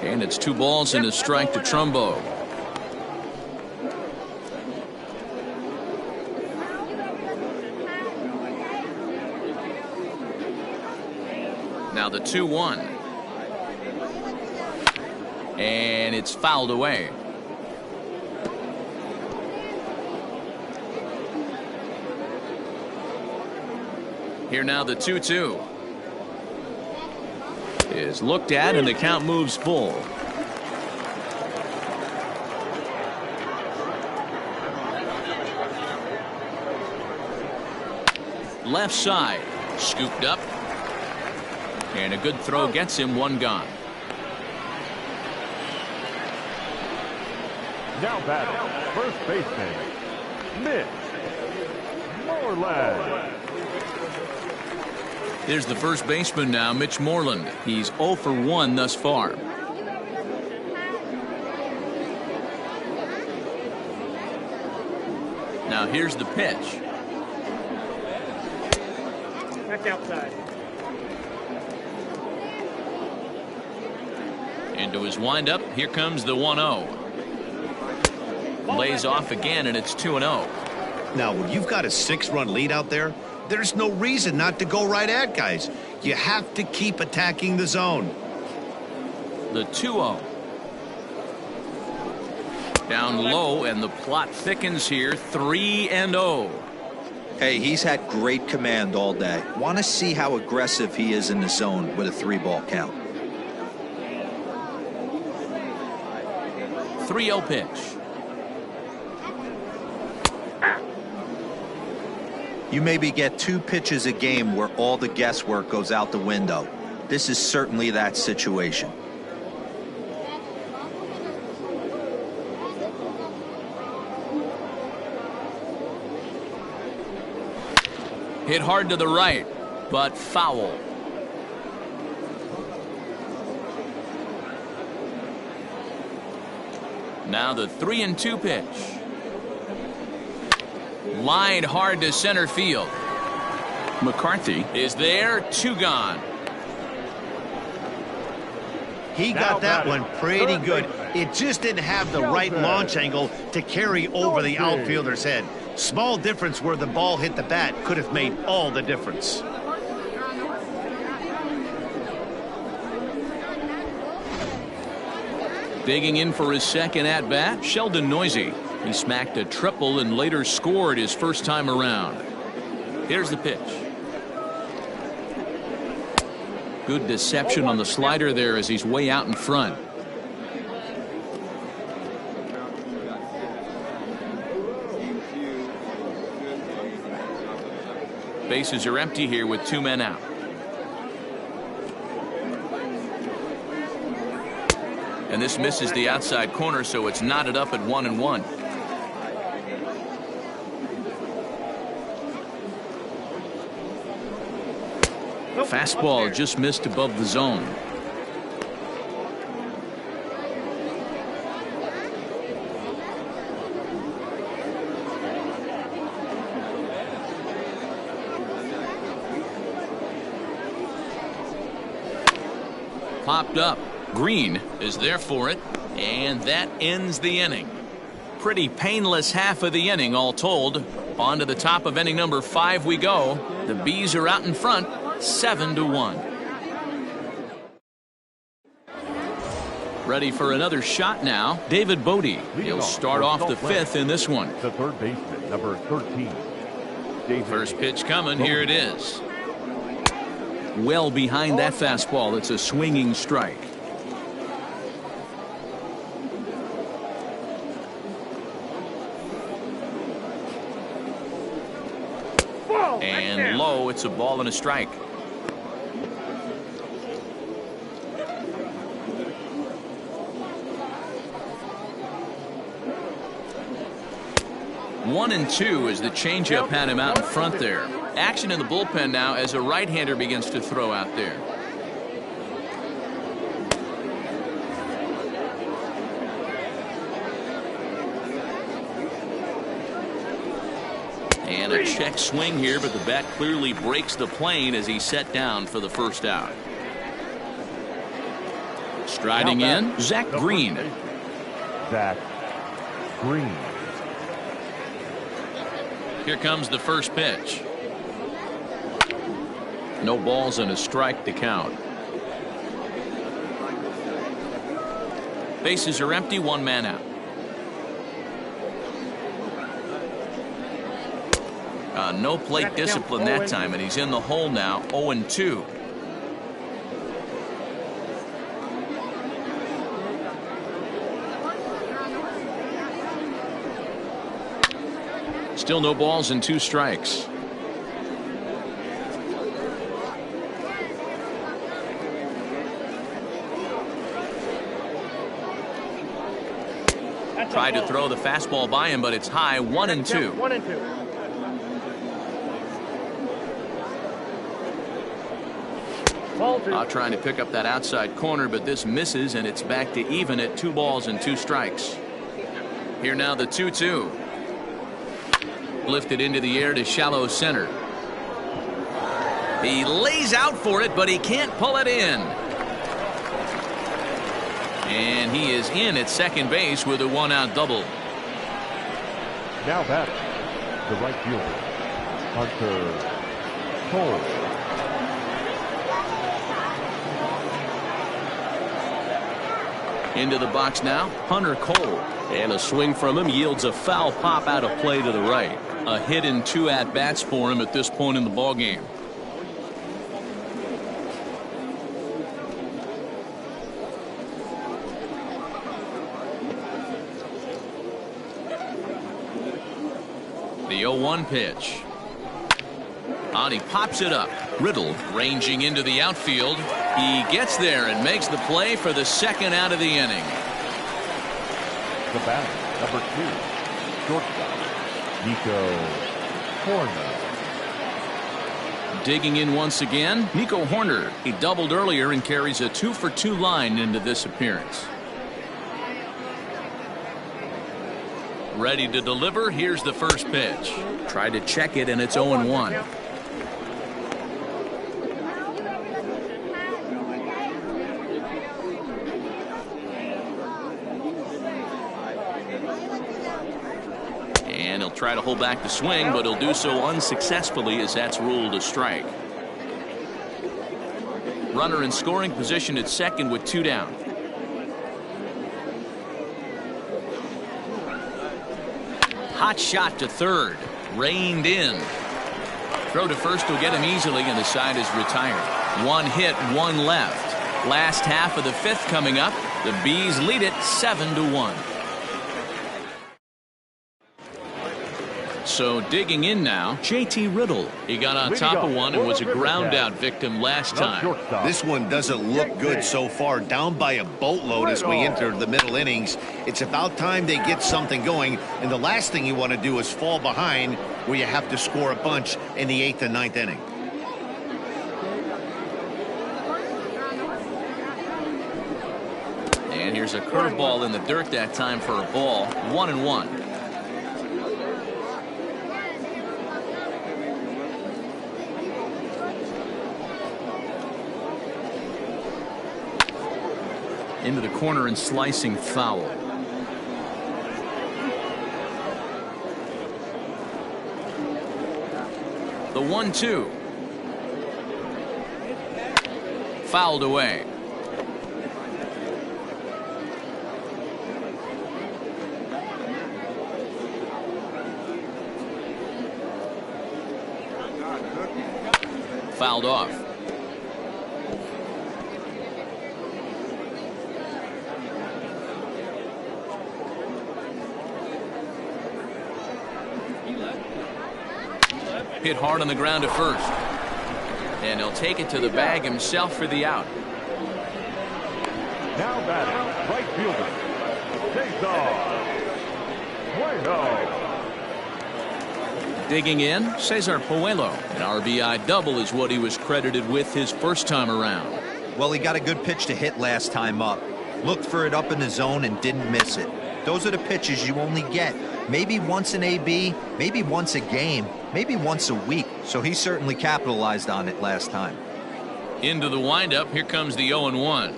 A: And it's 2 balls and a strike to Trumbo. Now the 2-1. And it's fouled away. Here now the 2-2 is looked at, and the count moves full. Left side, scooped up, and a good throw gets him 1 gone.
D: Now batting, first baseman, Mitch Moreland.
A: Here's the first baseman now, Mitch Moreland. He's 0 for 1 thus far. Now here's the pitch.
E: That's outside.
A: Into his windup, here comes the 1-0. Lays off again, and it's 2-0.
B: Now, when you've got a 6-run lead out there, there's no reason not to go right at guys. You have to keep attacking the zone.
A: The 2-0. Down low, and the plot thickens here. 3-0.
C: Hey, he's had great command all day. Want to see how aggressive he is in the zone with a 3-ball count.
A: 3-0 pitch.
C: You maybe get 2 pitches a game where all the guesswork goes out the window. This is certainly that situation.
A: Hit hard to the right, but foul. Now the 3-2 pitch. Lined hard to center field. McCarthy is there. 2 gone.
B: He got that one pretty good. It just didn't have the right launch angle to carry over the outfielder's head. Small difference where the ball hit the bat could have made all the difference.
A: Digging in for his second at-bat, Sheldon Noisy. He smacked a triple and later scored his first time around. Here's the pitch. Good deception on the slider there as he's way out in front. Bases are empty here with 2 men out. And this misses the outside corner, so it's knotted up at 1-1. Fastball just missed above the zone. Popped up. Green is there for it, and that ends the inning. Pretty painless half of the inning all told. On to the top of inning number 5 we go. The Bees are out in front, 7-1. Ready for another shot now, David Bodie. He'll start off the 5th in this one.
D: The third baseman, number 13.
A: First pitch coming, here it is. Well behind that fastball, it's a swinging strike. And low, it's a ball and a strike. One and two as the changeup had him out in front there. Action in the bullpen now as a right-hander begins to throw out there. And a check swing here, but the bat clearly breaks the plane as he's set down for the first out. Striding in, Zach Green.
D: Zach Green.
A: Here comes the first pitch. No balls and a strike to count. Bases are empty, 1 man out. No plate discipline that time, and he's in the hole now, 0-2. Still no balls and 2 strikes. Tried to throw the fastball by him, but it's high, 1-2.
E: 1-2.
A: Trying to pick up that outside corner, but this misses, and it's back to even at 2 balls and 2 strikes. Here now the 2-2. Lifted into the air to shallow center. He lays out for it, but he can't pull it in. And he is in at second base with a 1-out double.
D: Now batting, the right fielder, Hunter Cole.
A: Into the box now, Hunter Cole. And a swing from him yields a foul pop out of play to the right. A hit in 2 at-bats for him at this point in the ballgame. The 0-1 pitch. And he pops it up. Riddle ranging into the outfield. He gets there and makes the play for the 2nd out of the inning.
D: The batter, number 2, shortstop, Nico Horner.
A: Digging in once again, Nico Horner. He doubled earlier and carries a 2-for-2 line into this appearance. Ready to deliver. Here's the first pitch. Tried to check it, and it's 0-1. And he'll try to hold back the swing, but he'll do so unsuccessfully as that's ruled a strike. Runner in scoring position at second with 2 down. Hot shot to third. Reined in. Throw to first will get him easily, and the side is retired. One hit, one left. Last half of the fifth coming up. The Bees lead it 7-1. So digging in now, J.T. Riddle. He got on top of one and was a ground out victim last time.
B: This one doesn't look good so far. Down by a boatload as we enter the middle innings. It's about time they get something going. And the last thing you want to do is fall behind where you have to score a bunch in the 8th and 9th inning.
A: And here's a curveball in the dirt that time for a ball. 1-1. Into the corner and slicing foul. The 1-2. Fouled away. Fouled off. Hit hard on the ground at first. And he'll take it to the bag himself for the out.
D: Now batting, right fielder, Cesar Bueno.
A: Digging in, Cesar Puello. An RBI double is what he was credited with his first time around.
C: Well, he got a good pitch to hit last time up. Looked for it up in the zone and didn't miss it. Those are the pitches you only get. Maybe once an AB, maybe once a game, maybe once a week. So he certainly capitalized on it last time.
A: Into the windup. Here comes the 0-1.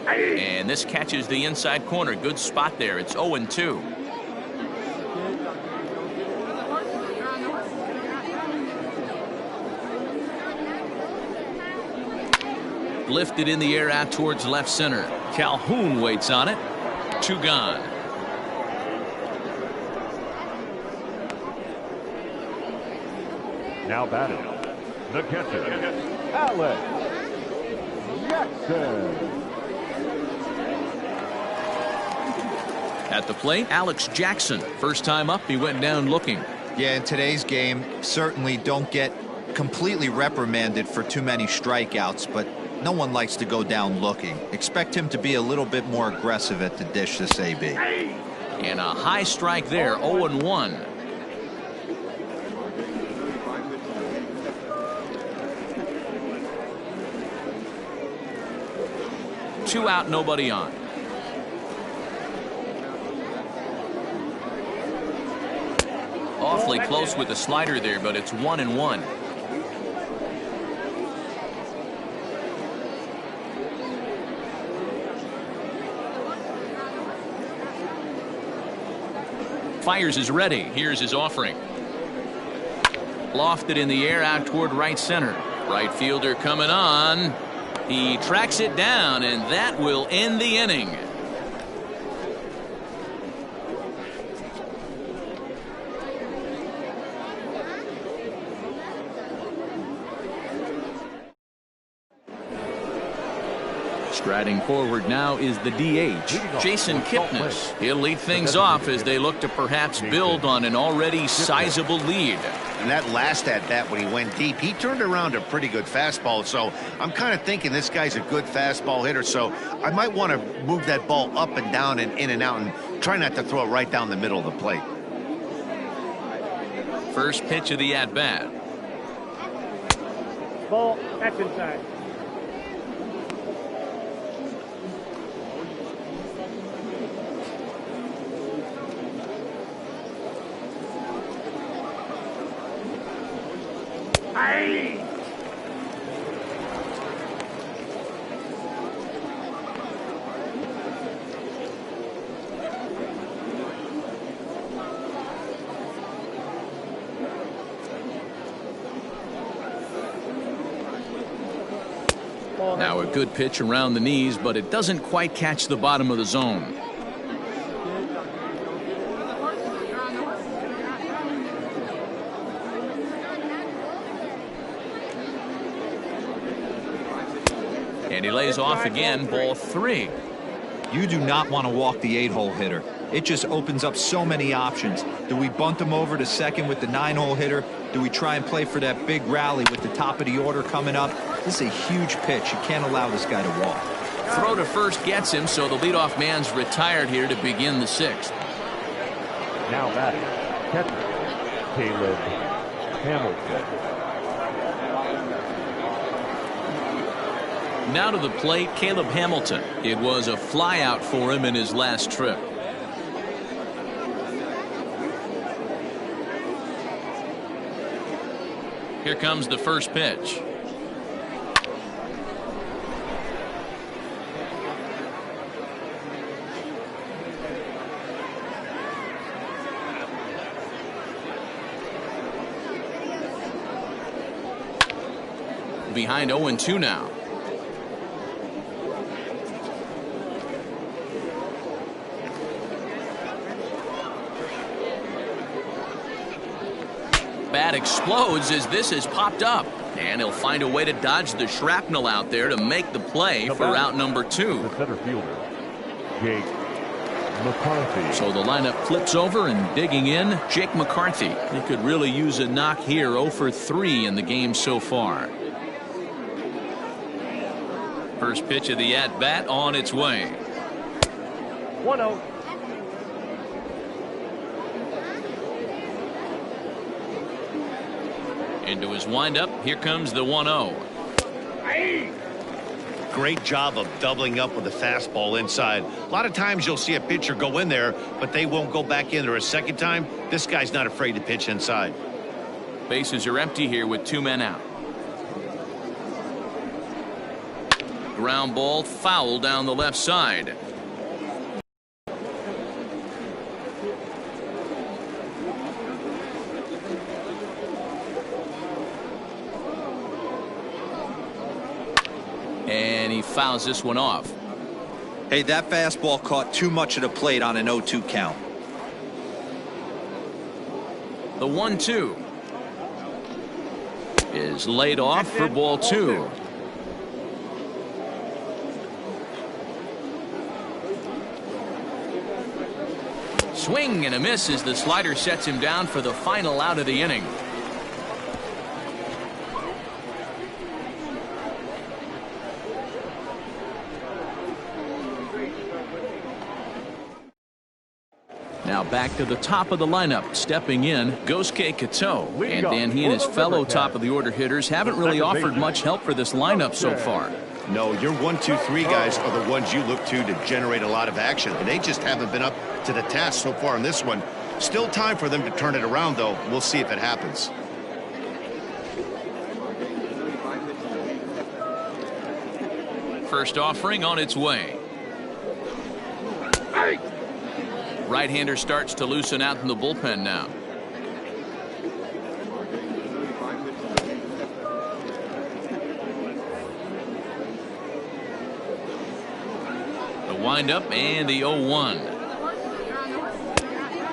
A: And this catches the inside corner. Good spot there. It's 0-2. Lifted in the air out towards left center. Calhoun waits on it. 2 gone.
D: Now batting, the catcher, Alex Jackson.
A: At the plate, Alex Jackson. First time up, he went down looking.
C: Yeah, in today's game, certainly don't get completely reprimanded for too many strikeouts, but no one likes to go down looking. Expect him to be a little bit more aggressive at the dish this AB.
A: And a high strike there, 0-1. Two out, nobody on. Awfully close with the slider there, but it's 1-1. Fires is ready. Here's his offering. Lofted in the air out toward right center. Right fielder coming on. He tracks it down, and that will end the inning. Striding forward now is the DH, Jason Kipnis. He'll lead things off as they look to perhaps build on an already sizable lead.
B: And that last at-bat when he went deep, he turned around a pretty good fastball. So I'm kind of thinking this guy's a good fastball hitter. So I might want to move that ball up and down and in and out and try not to throw it right down the middle of the plate.
A: First pitch of the at-bat.
E: Ball, that's inside.
A: Now a good pitch around the knees, but it doesn't quite catch the bottom of the zone. And he lays off again, ball 3.
C: You do not want to walk the 8-hole hitter. It just opens up so many options. Do we bunt him over to second with the 9-hole hitter? Do we try and play for that big rally with the top of the order coming up? This is a huge pitch. You can't allow this guy to walk.
A: Throw to first gets him, so the leadoff man's retired here to begin the 6th.
D: Now batting, catcher, Caleb Hamilton.
A: Now to the plate, Caleb Hamilton. It was a flyout for him in his last trip. Here comes the first pitch. Behind 0-2 now. Bat explodes as this has popped up, and he'll find a way to dodge the shrapnel out there to make the play for out number 2.
D: The center fielder, Jake McCarthy.
A: So the lineup flips over, and digging in, Jake McCarthy. He could really use a knock here. 0 for 3 in the game so far. First pitch of the at-bat on its way.
E: 1-0.
A: Into his windup, here comes the 1-0.
B: Great job of doubling up with the fastball inside. A lot of times you'll see a pitcher go in there, but they won't go back in there a second time. This guy's not afraid to pitch inside.
A: Bases are empty here with 2 men out. Ground ball foul down the left side. And he fouls this one off.
C: Hey, that fastball caught too much of the plate on an 0-2 count.
A: The 1-2 is laid off for ball 2. Swing and a miss as the slider sets him down for the final out of the inning. Now back to the top of the lineup. Stepping in, Gosuke Kato. And Dan, he and his fellow top of the order hitters haven't really offered much help for this lineup so far.
B: No, your 1, 2, 3 guys are the ones you look to generate a lot of action, and they just haven't been up to the task so far in this one. Still time for them to turn it around, though. We'll see if it happens.
A: First offering on its way. Right-hander starts to loosen out in the bullpen now. The windup and the 0-1.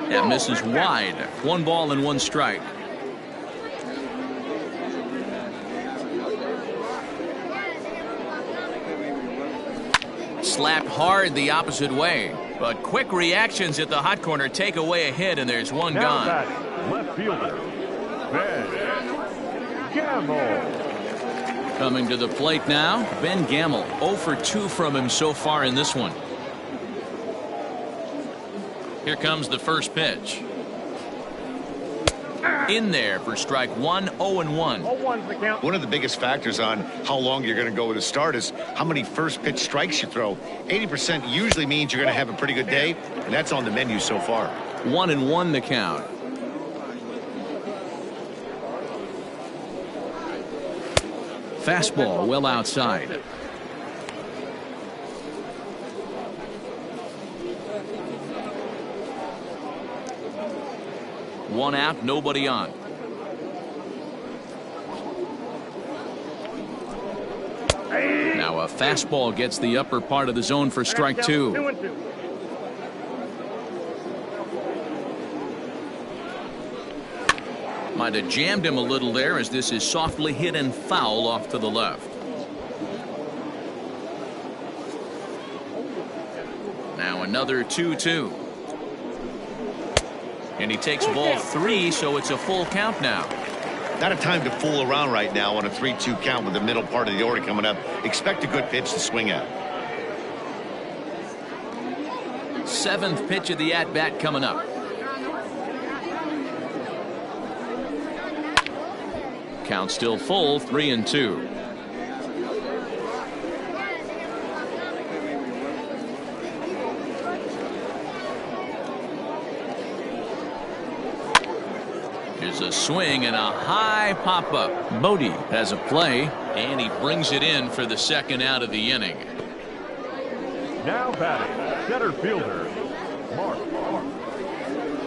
A: That misses wide. 1 ball and 1 strike. Slapped hard the opposite way. But quick reactions at the hot corner take away a hit, and there's one gone.
D: Left fielder, Ben Gamble.
A: Coming to the plate now, Ben Gamble. 0 for 2 from him so far in this one. Here comes the first pitch. In there for strike 1, 0-1.
E: 0-1's the count.
B: One of the biggest factors on how long you're going to go with a start is how many first pitch strikes you throw. 80% usually means you're going to have a pretty good day, and that's on the menu so far.
A: 1-1 the count. Fastball well outside. One out, nobody on. Now a fastball gets the upper part of the zone for strike 2.
E: 2-2.
A: Might have jammed him a little there as this is softly hit and foul off to the left. another 2-2. And he takes ball 3, so it's a full count now.
B: Not a time to fool around right now on a 3-2 count with the middle part of the order coming up. Expect a good pitch to swing at.
A: 7th pitch of the at-bat coming up. Count still full, 3-2. Here's a swing and a high pop-up. Bodie has a play, and he brings it in for the second out of the inning.
D: Now batting, center fielder, Mark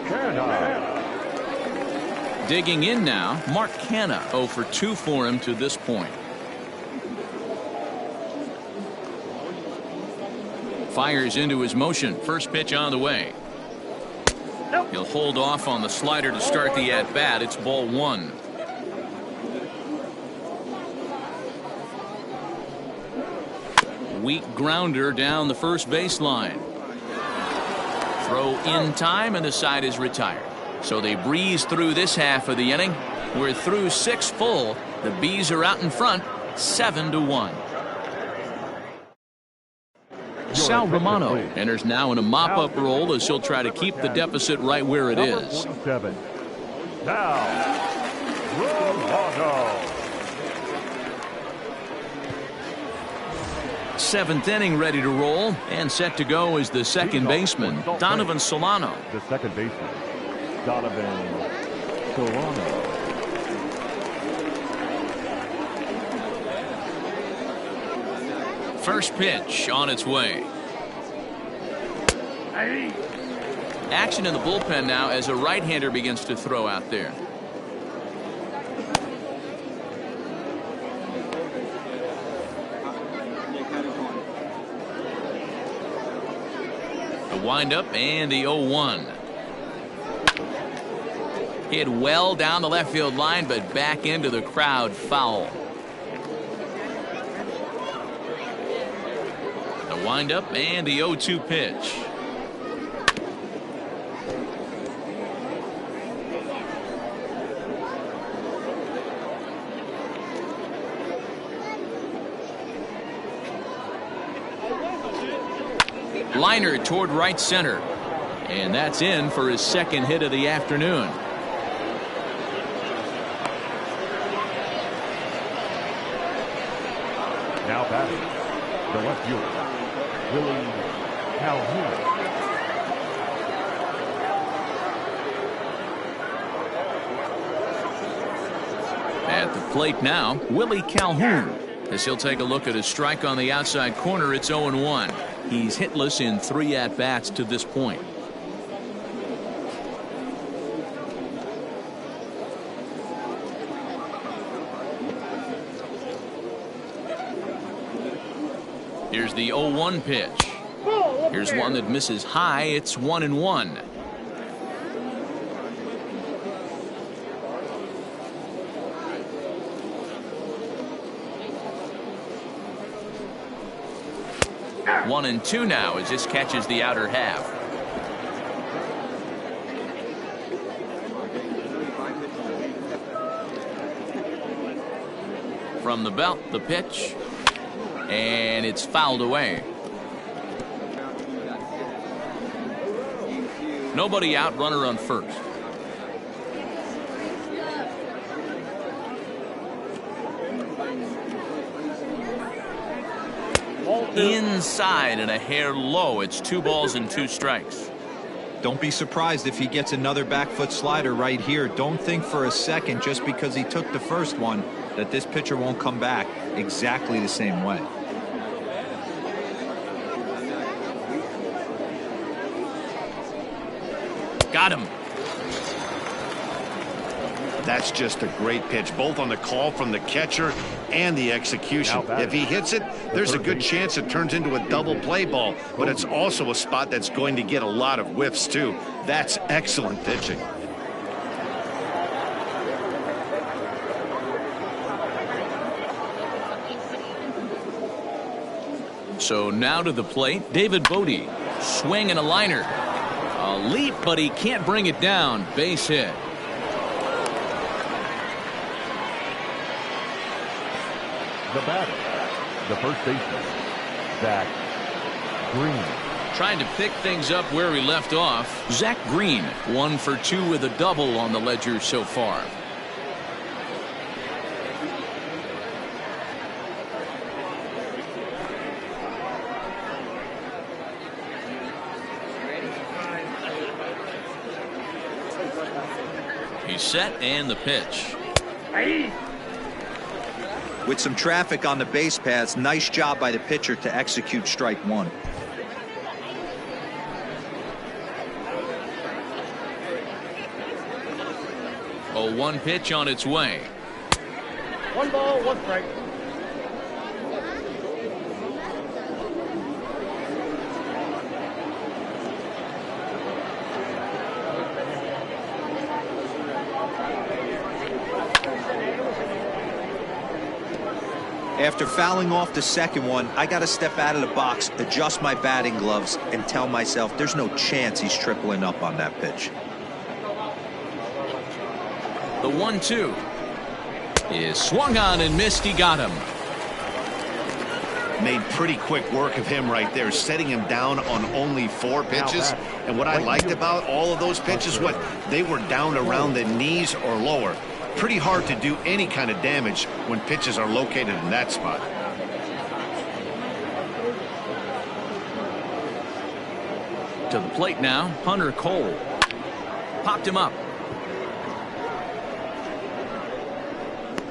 D: Canha.
A: Digging in now, Mark Canha, 0 for 2 for him to this point. Fires into his motion. First pitch on the way. He'll hold off on the slider to start the at-bat. It's ball 1. Weak grounder down the first baseline. Throw in time, and the side is retired. So they breeze through this half of the inning. We're through 6 full. The Bees are out in front, 7-1. Sal Romano enters now in a mop-up role as he'll try to keep the deficit right where it is.
D: Now, Romano.
A: 7th inning ready to roll, and set to go is the second baseman, Donovan Solano.
D: The second baseman, Donovan Solano.
A: First pitch on its way. Action in the bullpen now as a right-hander begins to throw out there. The windup and the 0-1. Hit well down the left field line, but back into the crowd, foul. The windup and the 0-2 pitch. Liner toward right center, and that's in for his second hit of the afternoon.
D: Now batting, the left fielder, Willie Calhoun.
A: At the plate now, Willie Calhoun, as he'll take a look at his strike on the outside corner. It's 0-1. He's hitless in 3 at-bats to this point. Here's the 0-1 pitch. Here's one that misses high. It's 1-1. One and 2 now as this catches the outer half. From the belt, the pitch, and it's fouled away. Nobody out, runner on first. Inside and a hair low. It's 2 balls and 2 strikes.
C: Don't be surprised if he gets another back foot slider right here. Don't think for a second, just because he took the first one, that this pitcher won't come back exactly the same way.
A: Got him.
B: That's just a great pitch, both on the call from the catcher and the execution. If he hits it, there's a good chance it turns into a double play ball, but it's also a spot that's going to get a lot of whiffs too. That's excellent pitching.
A: So now to the plate, David Bodie. Swing and a liner. A leap, but he can't bring it down. Base hit.
D: The batter, the first baseman, Zach Green.
A: Trying to pick things up where he left off. Zach Green, 1 for 2 with a double on the ledger so far. He's set and the pitch.
C: With some traffic on the base paths, nice job by the pitcher to execute strike one.
A: A 1 pitch on its way.
E: 1 ball, 1 strike.
C: After fouling off the second one, I got to step out of the box, adjust my batting gloves, and tell myself there's no chance he's tripling up on that pitch.
A: The 1-2 is swung on and missed. He got him.
B: Made pretty quick work of him right there, setting him down on only 4 pitches. And what I liked about all of those pitches, they were down around the knees or lower. Pretty hard to do any kind of damage when pitches are located in that spot.
A: To the plate now, Hunter Cole. Popped him up.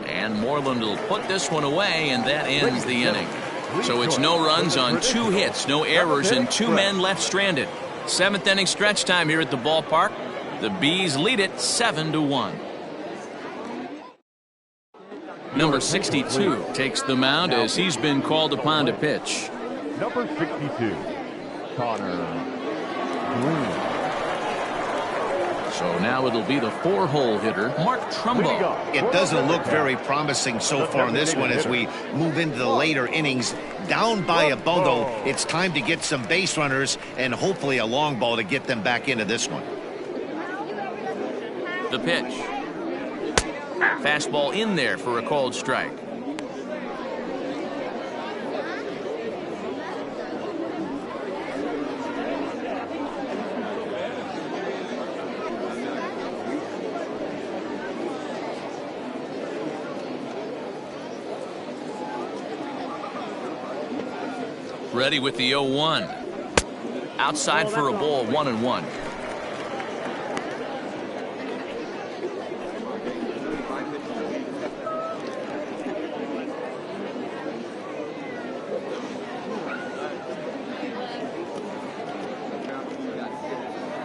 A: And Moreland will put this one away, and that ends the inning. So it's no runs on 2 hits, no errors, and 2 men left stranded. 7th inning stretch time here at the ballpark. The Bees lead it 7-1. Number 62 takes the mound as he's been called upon to pitch.
D: Number 62, Connor Green.
A: So now it'll be the 4-hole hitter, Mark Trumbo.
B: It doesn't look very promising so far in this one as we move into the later innings. Down by a bundle, it's time to get some base runners and hopefully a long ball to get them back into this one.
A: The pitch. Fastball in there for a called strike. Ready with the 0-1. Outside for a ball, 1-1.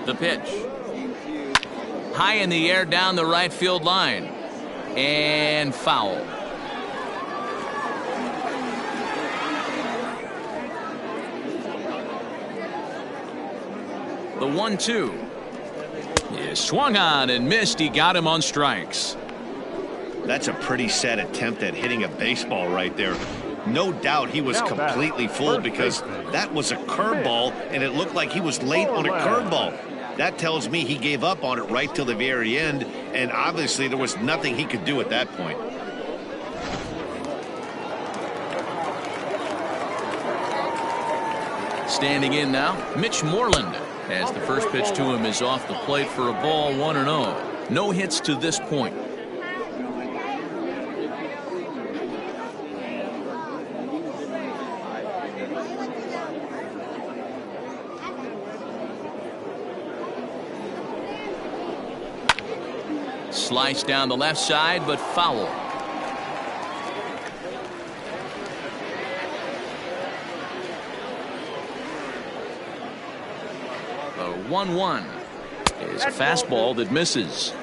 A: The pitch. High in the air down the right field line. And foul. The 1-2 is swung on and missed. He got him on strikes.
B: That's a pretty sad attempt at hitting a baseball right there. No doubt he was completely fooled because that was a curveball and it looked like he was late on a curveball. That tells me he gave up on it right till the very end, and obviously there was nothing he could do at that point.
A: Standing in now, Mitch Moreland, as the first pitch to him is off the plate for a ball, 1-0. No hits to this point. Slice down the left side, but foul. The 1-1 is a fastball that misses.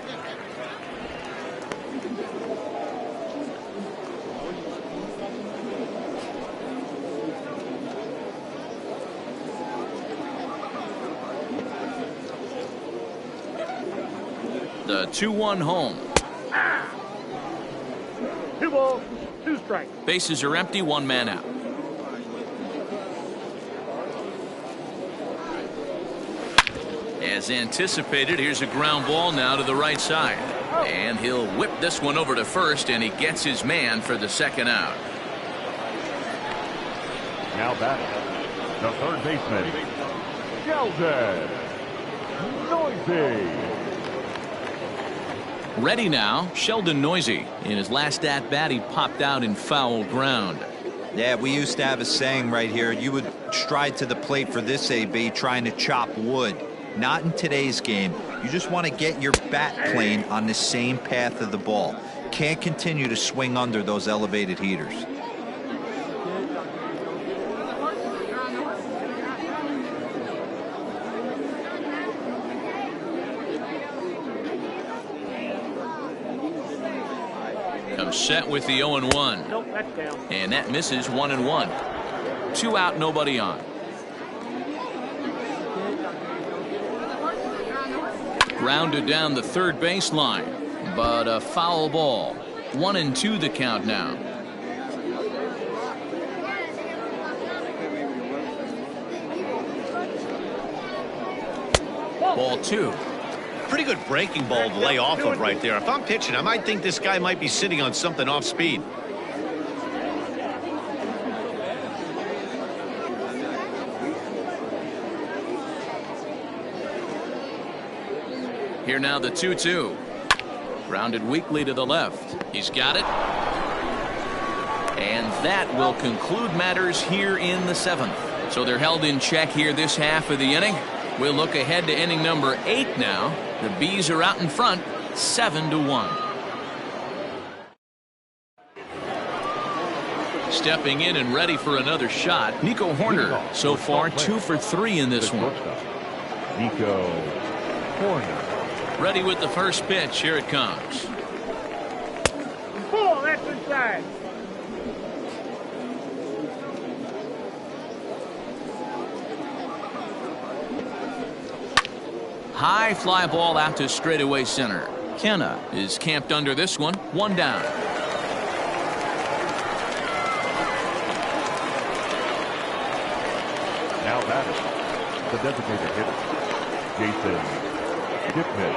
A: The 2-1 home.
E: 2 balls, 2 strikes.
A: Bases are empty, 1 man out. As anticipated, here's a ground ball now to the right side. And he'll whip this one over to first, and he gets his man for the second out.
D: Now batting, the third baseman, Sheldon Noisy.
A: Ready now, Sheldon Noisy. In his last at-bat, he popped out in foul ground.
C: Yeah, we used to have a saying right here. You would stride to the plate for this AB trying to chop wood. Not in today's game. You just want to get your bat plane on the same path of the ball. Can't continue to swing under those elevated heaters.
A: Comes set with the 0-1.
E: Nope, that's down.
A: And that misses 1-1. 2 out, nobody on. Grounded down the third baseline, but a foul ball. 1-2 the count now. Ball 2.
B: Pretty good breaking ball to lay off of right there. If I'm pitching, I might think this guy might be sitting on something off speed.
A: Here now the 2-2. Grounded weakly to the left. He's got it. And that will conclude matters here in the 7th. So they're held in check here this half of the inning. We'll look ahead to inning number 8 now. The Bees are out in front, 7-1. Stepping in and ready for another shot, Nico Horner. So far, 2 for 3 in this one.
D: Nico Horner.
A: Ready with the first pitch. Here it comes.
E: Ball, that's inside.
A: High fly ball out to straightaway center. Kenna is camped under this one. 1 down.
D: Now batting, the designated hitter, Jason Kipnis.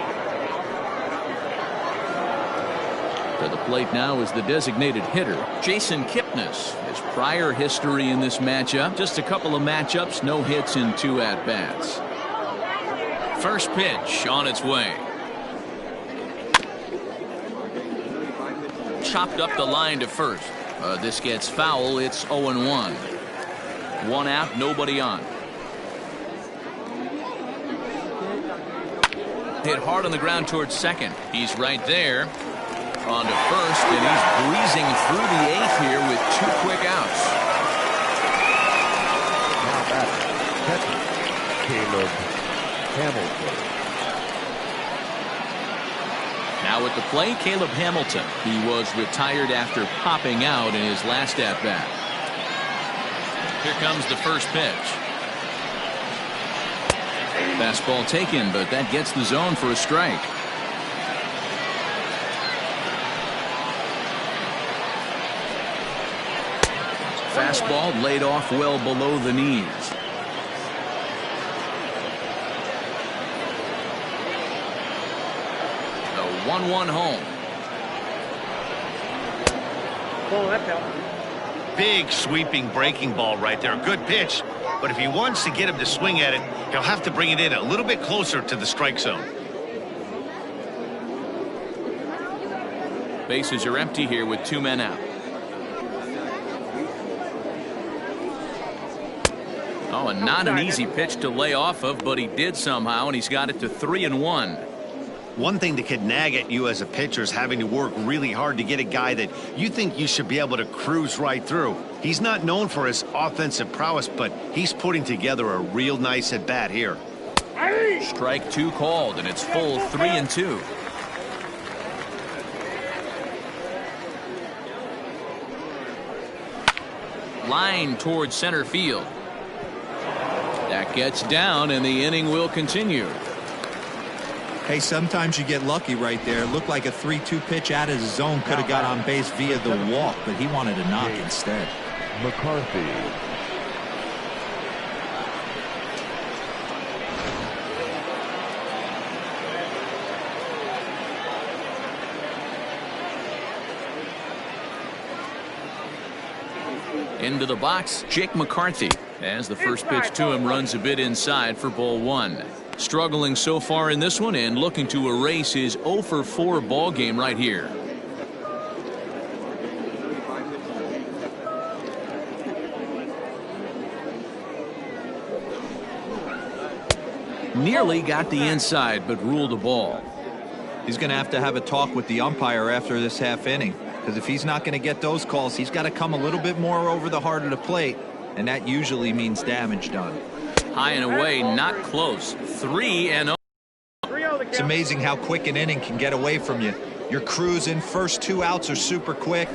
A: To the plate now is the designated hitter, Jason Kipnis. His prior history in this matchup, just a couple of matchups, no hits in 2 at-bats. First pitch on its way. Chopped up the line to first. This gets foul. It's 0-1. 1 out, nobody on. Hit hard on the ground towards second. He's right there. On to first, and he's breezing through the 8th here with 2 quick outs.
D: Now batting, catcher, Caleb Hamilton.
A: Now at the plate, Caleb Hamilton. He was retired after popping out in his last at-bat. Here comes the first pitch. Fastball taken, but that gets the zone for a strike. Fastball laid off well below the knees. The 1-1 home.
E: Ball, that's out.
B: Big sweeping breaking ball right there. Good pitch. But if he wants to get him to swing at it, he'll have to bring it in a little bit closer to the strike zone.
A: Bases are empty here with 2 men out. Oh, and not an easy pitch to lay off of, but he did somehow, and he's got it to 3-1.
B: One thing that could nag at you as a pitcher is having to work really hard to get a guy that you think you should be able to cruise right through. He's not known for his offensive prowess, but he's putting together a real nice at-bat here.
A: Strike 2 called, and it's full 3-2. Line towards center field. That gets down, and the inning will continue.
C: Hey, sometimes you get lucky right there. It looked like a 3-2 pitch out of the zone. Could have got on base via the walk, but he wanted a knock instead.
D: McCarthy.
A: Into the box, Jake McCarthy. As the first pitch to him runs a bit inside for ball 1. Struggling so far in this one and looking to erase his 0 for 4 ball game right here. Nearly got the inside, but ruled a ball.
C: He's going to have a talk with the umpire after this half inning, because if he's not going to get those calls, he's got to come a little bit more over the heart of the plate, and that usually means damage done.
A: High and away, not close. 3-0.
C: It's amazing how quick an inning can get away from you. You're cruising, first 2 outs are super quick,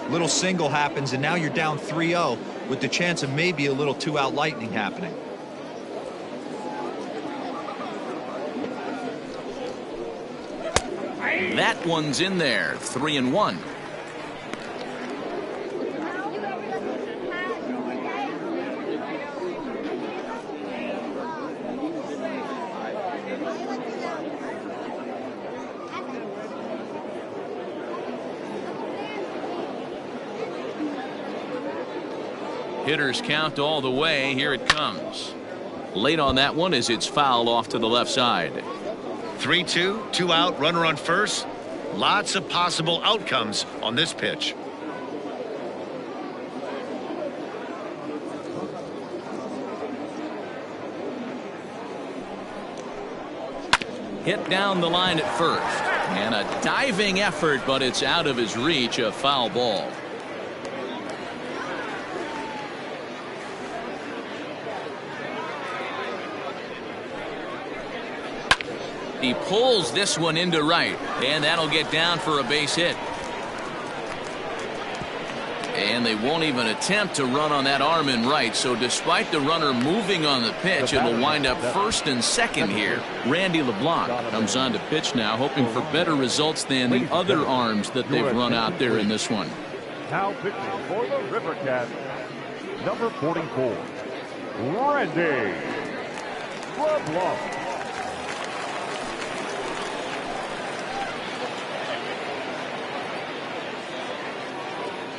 C: little single happens, and now you're down 3-0 with the chance of maybe a little 2-out lightning happening.
A: That one's in there. 3-1. Hitters count all the way. Here it comes. Late on that one as it's fouled off to the left side.
B: 3-2, 2 out, runner on first. Lots of possible outcomes on this pitch.
A: Hit down the line at first. And a diving effort, but it's out of his reach. A foul ball. He pulls this one into right, and that'll get down for a base hit. And they won't even attempt to run on that arm in right, so despite the runner moving on the pitch, it'll wind up first and second here. Randy LeBlanc comes on to pitch now, hoping for better results than the other arms that they've run out there in this one.
D: Now pitching for the River Cats, number 44, Randy LeBlanc.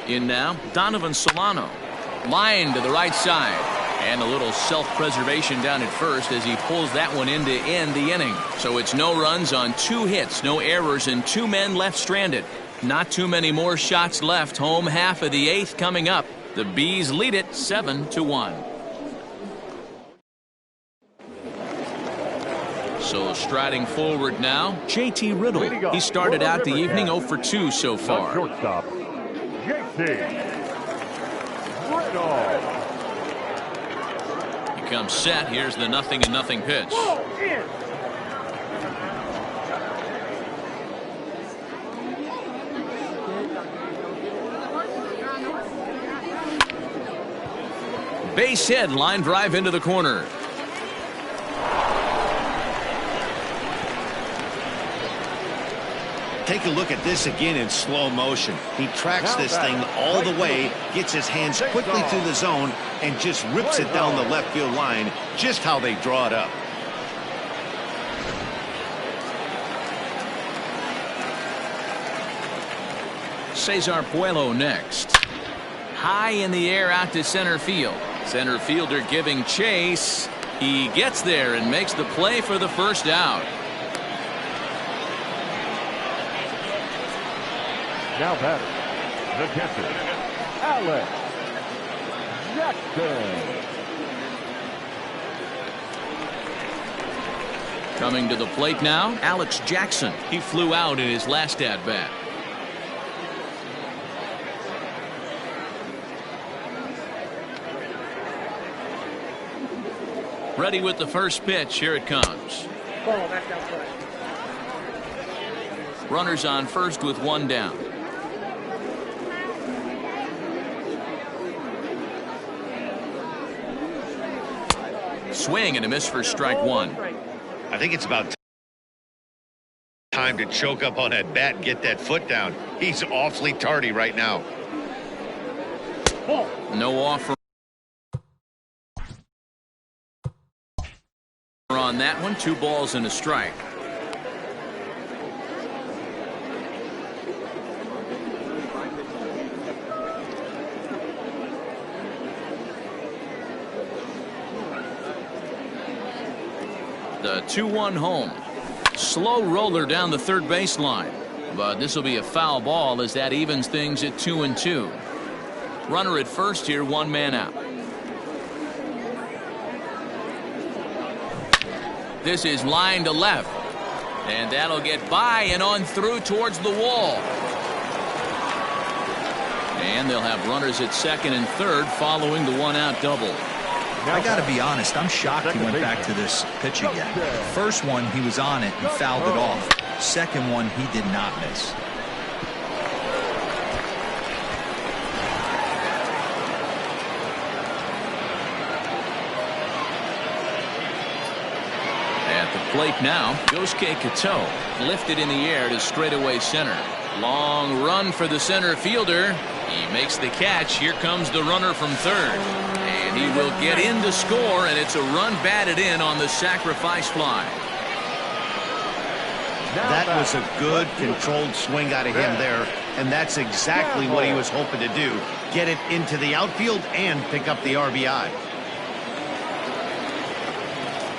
A: In now, Donovan Solano. Line to the right side. And a little self-preservation down at first as he pulls that one in to end the inning. So it's no runs on 2 hits, no errors, and 2 men left stranded. Not too many more shots left. Home half of the 8th coming up. The Bees lead it 7-1. So striding forward now, JT Riddle. He started out the evening 0 for 2 so far.
D: Shortstop, JT Riddle.
A: He comes set. Here's the 0-0 pitch. Base hit, line drive into the corner.
B: Take a look at this again in slow motion. He tracks this thing all the way, gets his hands quickly through the zone, and just rips it down the left field line, just how they draw it up.
A: Cesar Puello next. High in the air out to center field. Center fielder giving chase. He gets there and makes the play for the first out.
D: Now batter, the catcher, Alex Jackson.
A: Coming to the plate now, Alex Jackson. He flew out in his last at-bat. Ready with the first pitch. Here it comes.
E: Ball, back down play.
A: Runners on first with 1 down. Swing and a miss for strike 1.
B: I think it's about time to choke up on that bat and get that foot down. He's awfully tardy right now.
A: No offer on that one. 2 balls and a strike. The 2-1 home. Slow roller down the third baseline. But this will be a foul ball as that evens things at 2-2. Runner at first here, 1 man out. This is line to left. And that'll get by and on through towards the wall. And they'll have runners at second and third following the 1-out double.
C: I got to be honest, I'm shocked he went back to this pitch again. First one, he was on it and fouled it off. Second one, he did not miss.
A: At the plate now, Yosuke Kato lifted in the air to straightaway center. Long run for the center fielder. He makes the catch. Here comes the runner from third. And he will get in to score, and it's a run batted in on the sacrifice fly.
B: That was a good controlled swing out of him there, and that's exactly what he was hoping to do. Get it into the outfield and pick up the RBI.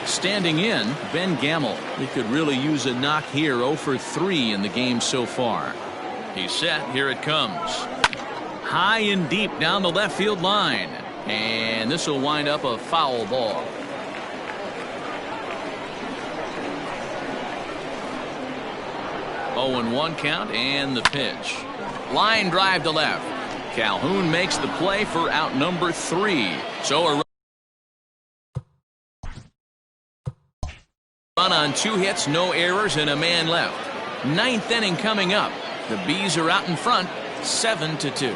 A: Standing in, Ben Gamel. He could really use a knock here. 0 for 3 in the game so far. He's set. Here it comes. High and deep down the left field line. And this will wind up a foul ball. Oh, and 1 count and the pitch. Line drive to left. Calhoun makes the play for out number 3. So a run on 2 hits, no errors, and a man left. 9th inning coming up. The Bees are out in front, 7-2.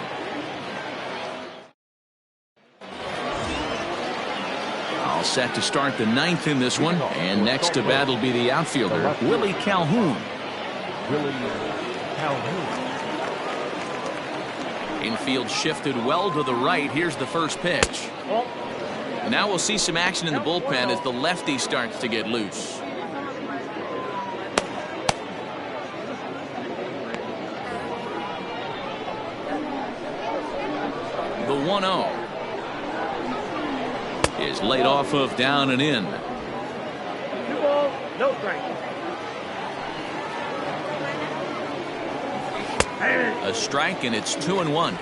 A: All set to start the 9th in this one, and next to bat will be the outfielder, Willie Calhoun. Infield shifted well to the right. Here's the first pitch. Now we'll see some action in the bullpen as the lefty starts to get loose. The 1-0 is laid off of down and in.
E: 2 balls, no strike.
A: A strike, and it's 2-1.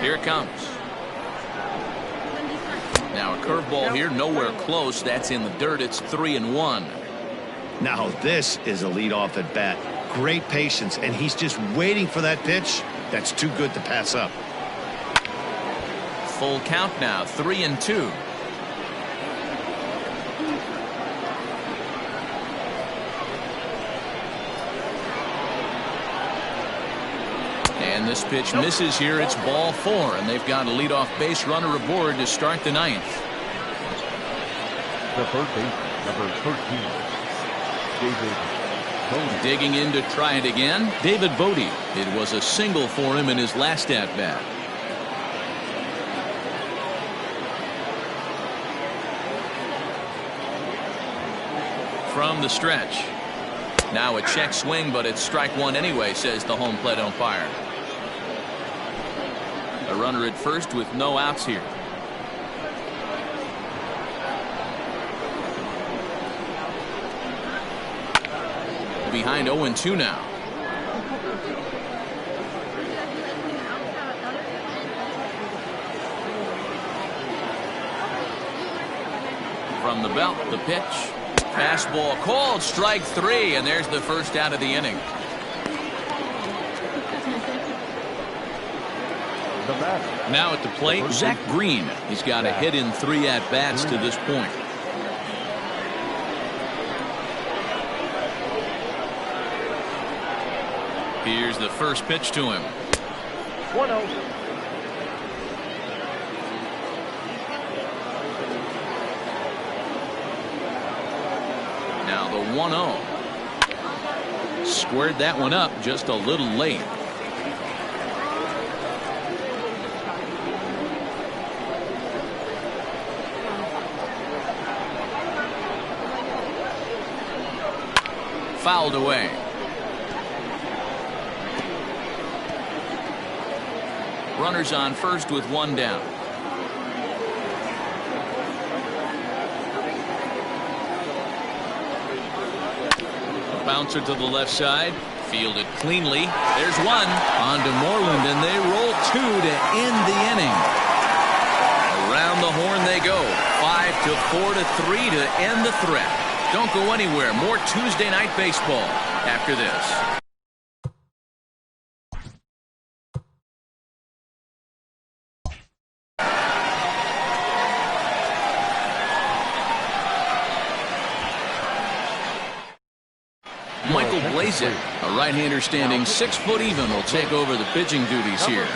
A: Here it comes. Now a curveball here, nowhere close. That's in the dirt. It's 3-1.
B: Now this is a leadoff at bat. Great patience, and he's just waiting for that pitch. That's too good to pass up.
A: Full count now, 3-2. And this pitch misses here. It's ball 4, and they've got a leadoff base runner aboard to start the 9th.
D: The third baseman, number 13, David Bodie.
A: Digging in to try it again, David Bodie. It was a single for him in his last at-bat. From the stretch. Now a check swing, but it's strike 1 anyway, says the home plate umpire. A runner at first with no outs here. Behind 0-2 now. From the belt, the pitch. Fastball called, strike 3, and there's the first out of the inning. Now at the plate, Zach Green. He's got a hit in 3 at-bats to this point. Here's the first pitch to him.
E: 1-0.
A: Now the 1-0. Squared that one up just a little late. Fouled away. Runners on first with 1 down. Bouncer to the left side. Fielded cleanly. There's one. On to Moreland, and they roll 2 to end the inning. Around the horn they go. 5 to 4 to 3 to end the threat. Don't go anywhere. More Tuesday night baseball after this. Michael Blazek, a right-hander standing 6 foot even, will take over the pitching duties here.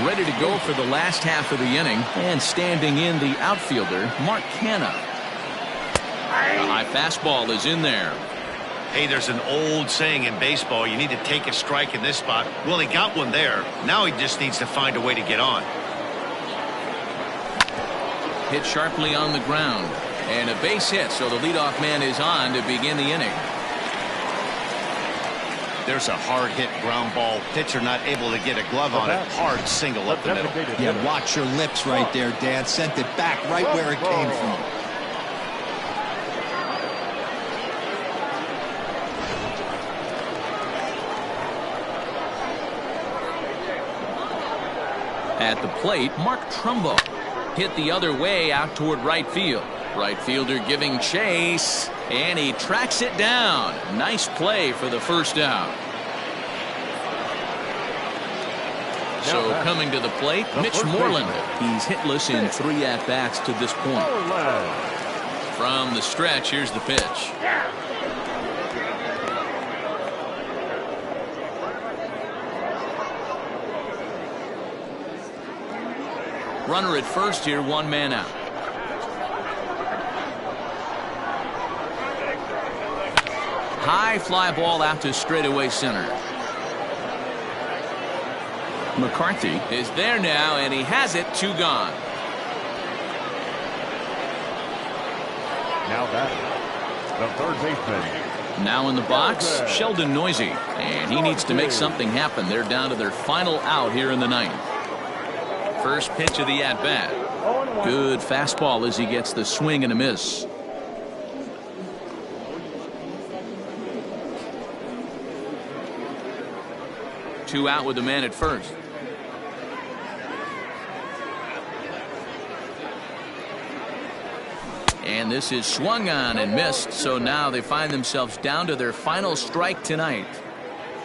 A: Ready to go for the last half of the inning, and standing in the outfielder, Mark Canha. The high fastball is in there.
B: Hey, there's an old saying in baseball, you need to take a strike in this spot. Well, he got one there. Now he just needs to find a way to get on.
A: Hit sharply on the ground. And a base hit, so the leadoff man is on to begin the inning.
B: There's a hard hit ground ball. Pitcher not able to get a glove on it. Hard single up the middle.
C: Yeah, watch your lips right there, Dan. Sent it back right where it came from.
A: At the plate, Mark Trumbo hit the other way out toward right field. Right fielder giving chase, and he tracks it down. Nice play for the first out. So coming to the plate, Mitch Moreland. He's hitless in 3 at-bats to this point. From the stretch, here's the pitch. Runner at first here, 1 man out. High fly ball out to straightaway center. McCarthy is there now, and he has it. 2 gone.
D: Now batting, the third baseman.
A: Now in the box, Sheldon Noisy, and he needs to make something happen. They're down to their final out here in the 9th. First pitch of the at-bat. Good fastball as he gets the swing and a miss. Two out with the man at first. And this is swung on and missed, so now they find themselves down to their final strike tonight.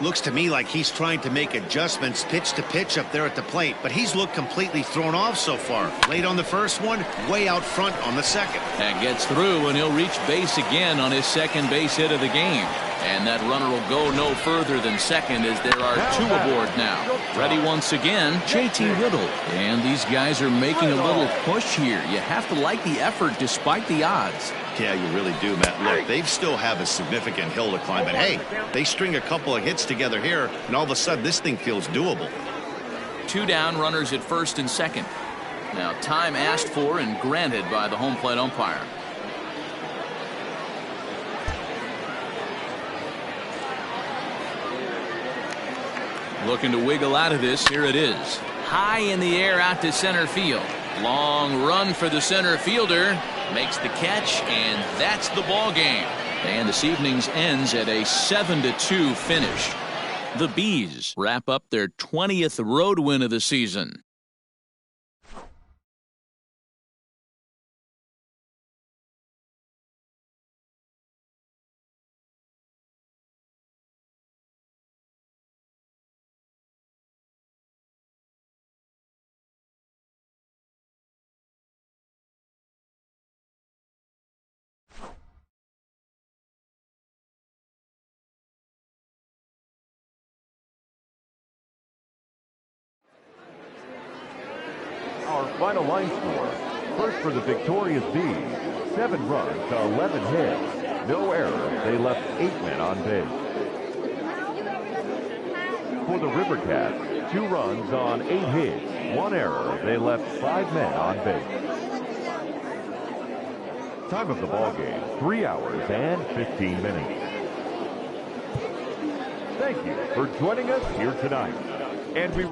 B: Looks to me like he's trying to make adjustments pitch to pitch up there at the plate, but he's looked completely thrown off so far. Late on the first one, way out front on the second.
A: That gets through, and he'll reach base again on his second base hit of the game. And that runner will go no further than second as there are 2 aboard now. Ready once again, J.T. Riddle. And these guys are making a little push here. You have to like the effort despite the odds.
B: Yeah, you really do, Matt. Look, they still have a significant hill to climb, but hey, they string a couple of hits together here, and all of a sudden this thing feels doable.
A: 2 down, runners at first and second. Now time asked for and granted by the home plate umpire. Looking to wiggle out of this. Here it is. High in the air out to center field. Long run for the center fielder. Makes the catch, and that's the ball game. And this evening's ends at a 7-2 finish. The Bees wrap up their 20th road win of the season.
D: Our final line score. First for the victorious Bees, 7 runs to 11 hits. No errors. They left 8 men on base. For the River Cats, 2 runs on 8 hits. 1 error. They left 5 men on base. Time of the ball game, 3 hours and 15 minutes. Thank you for joining us here tonight. And we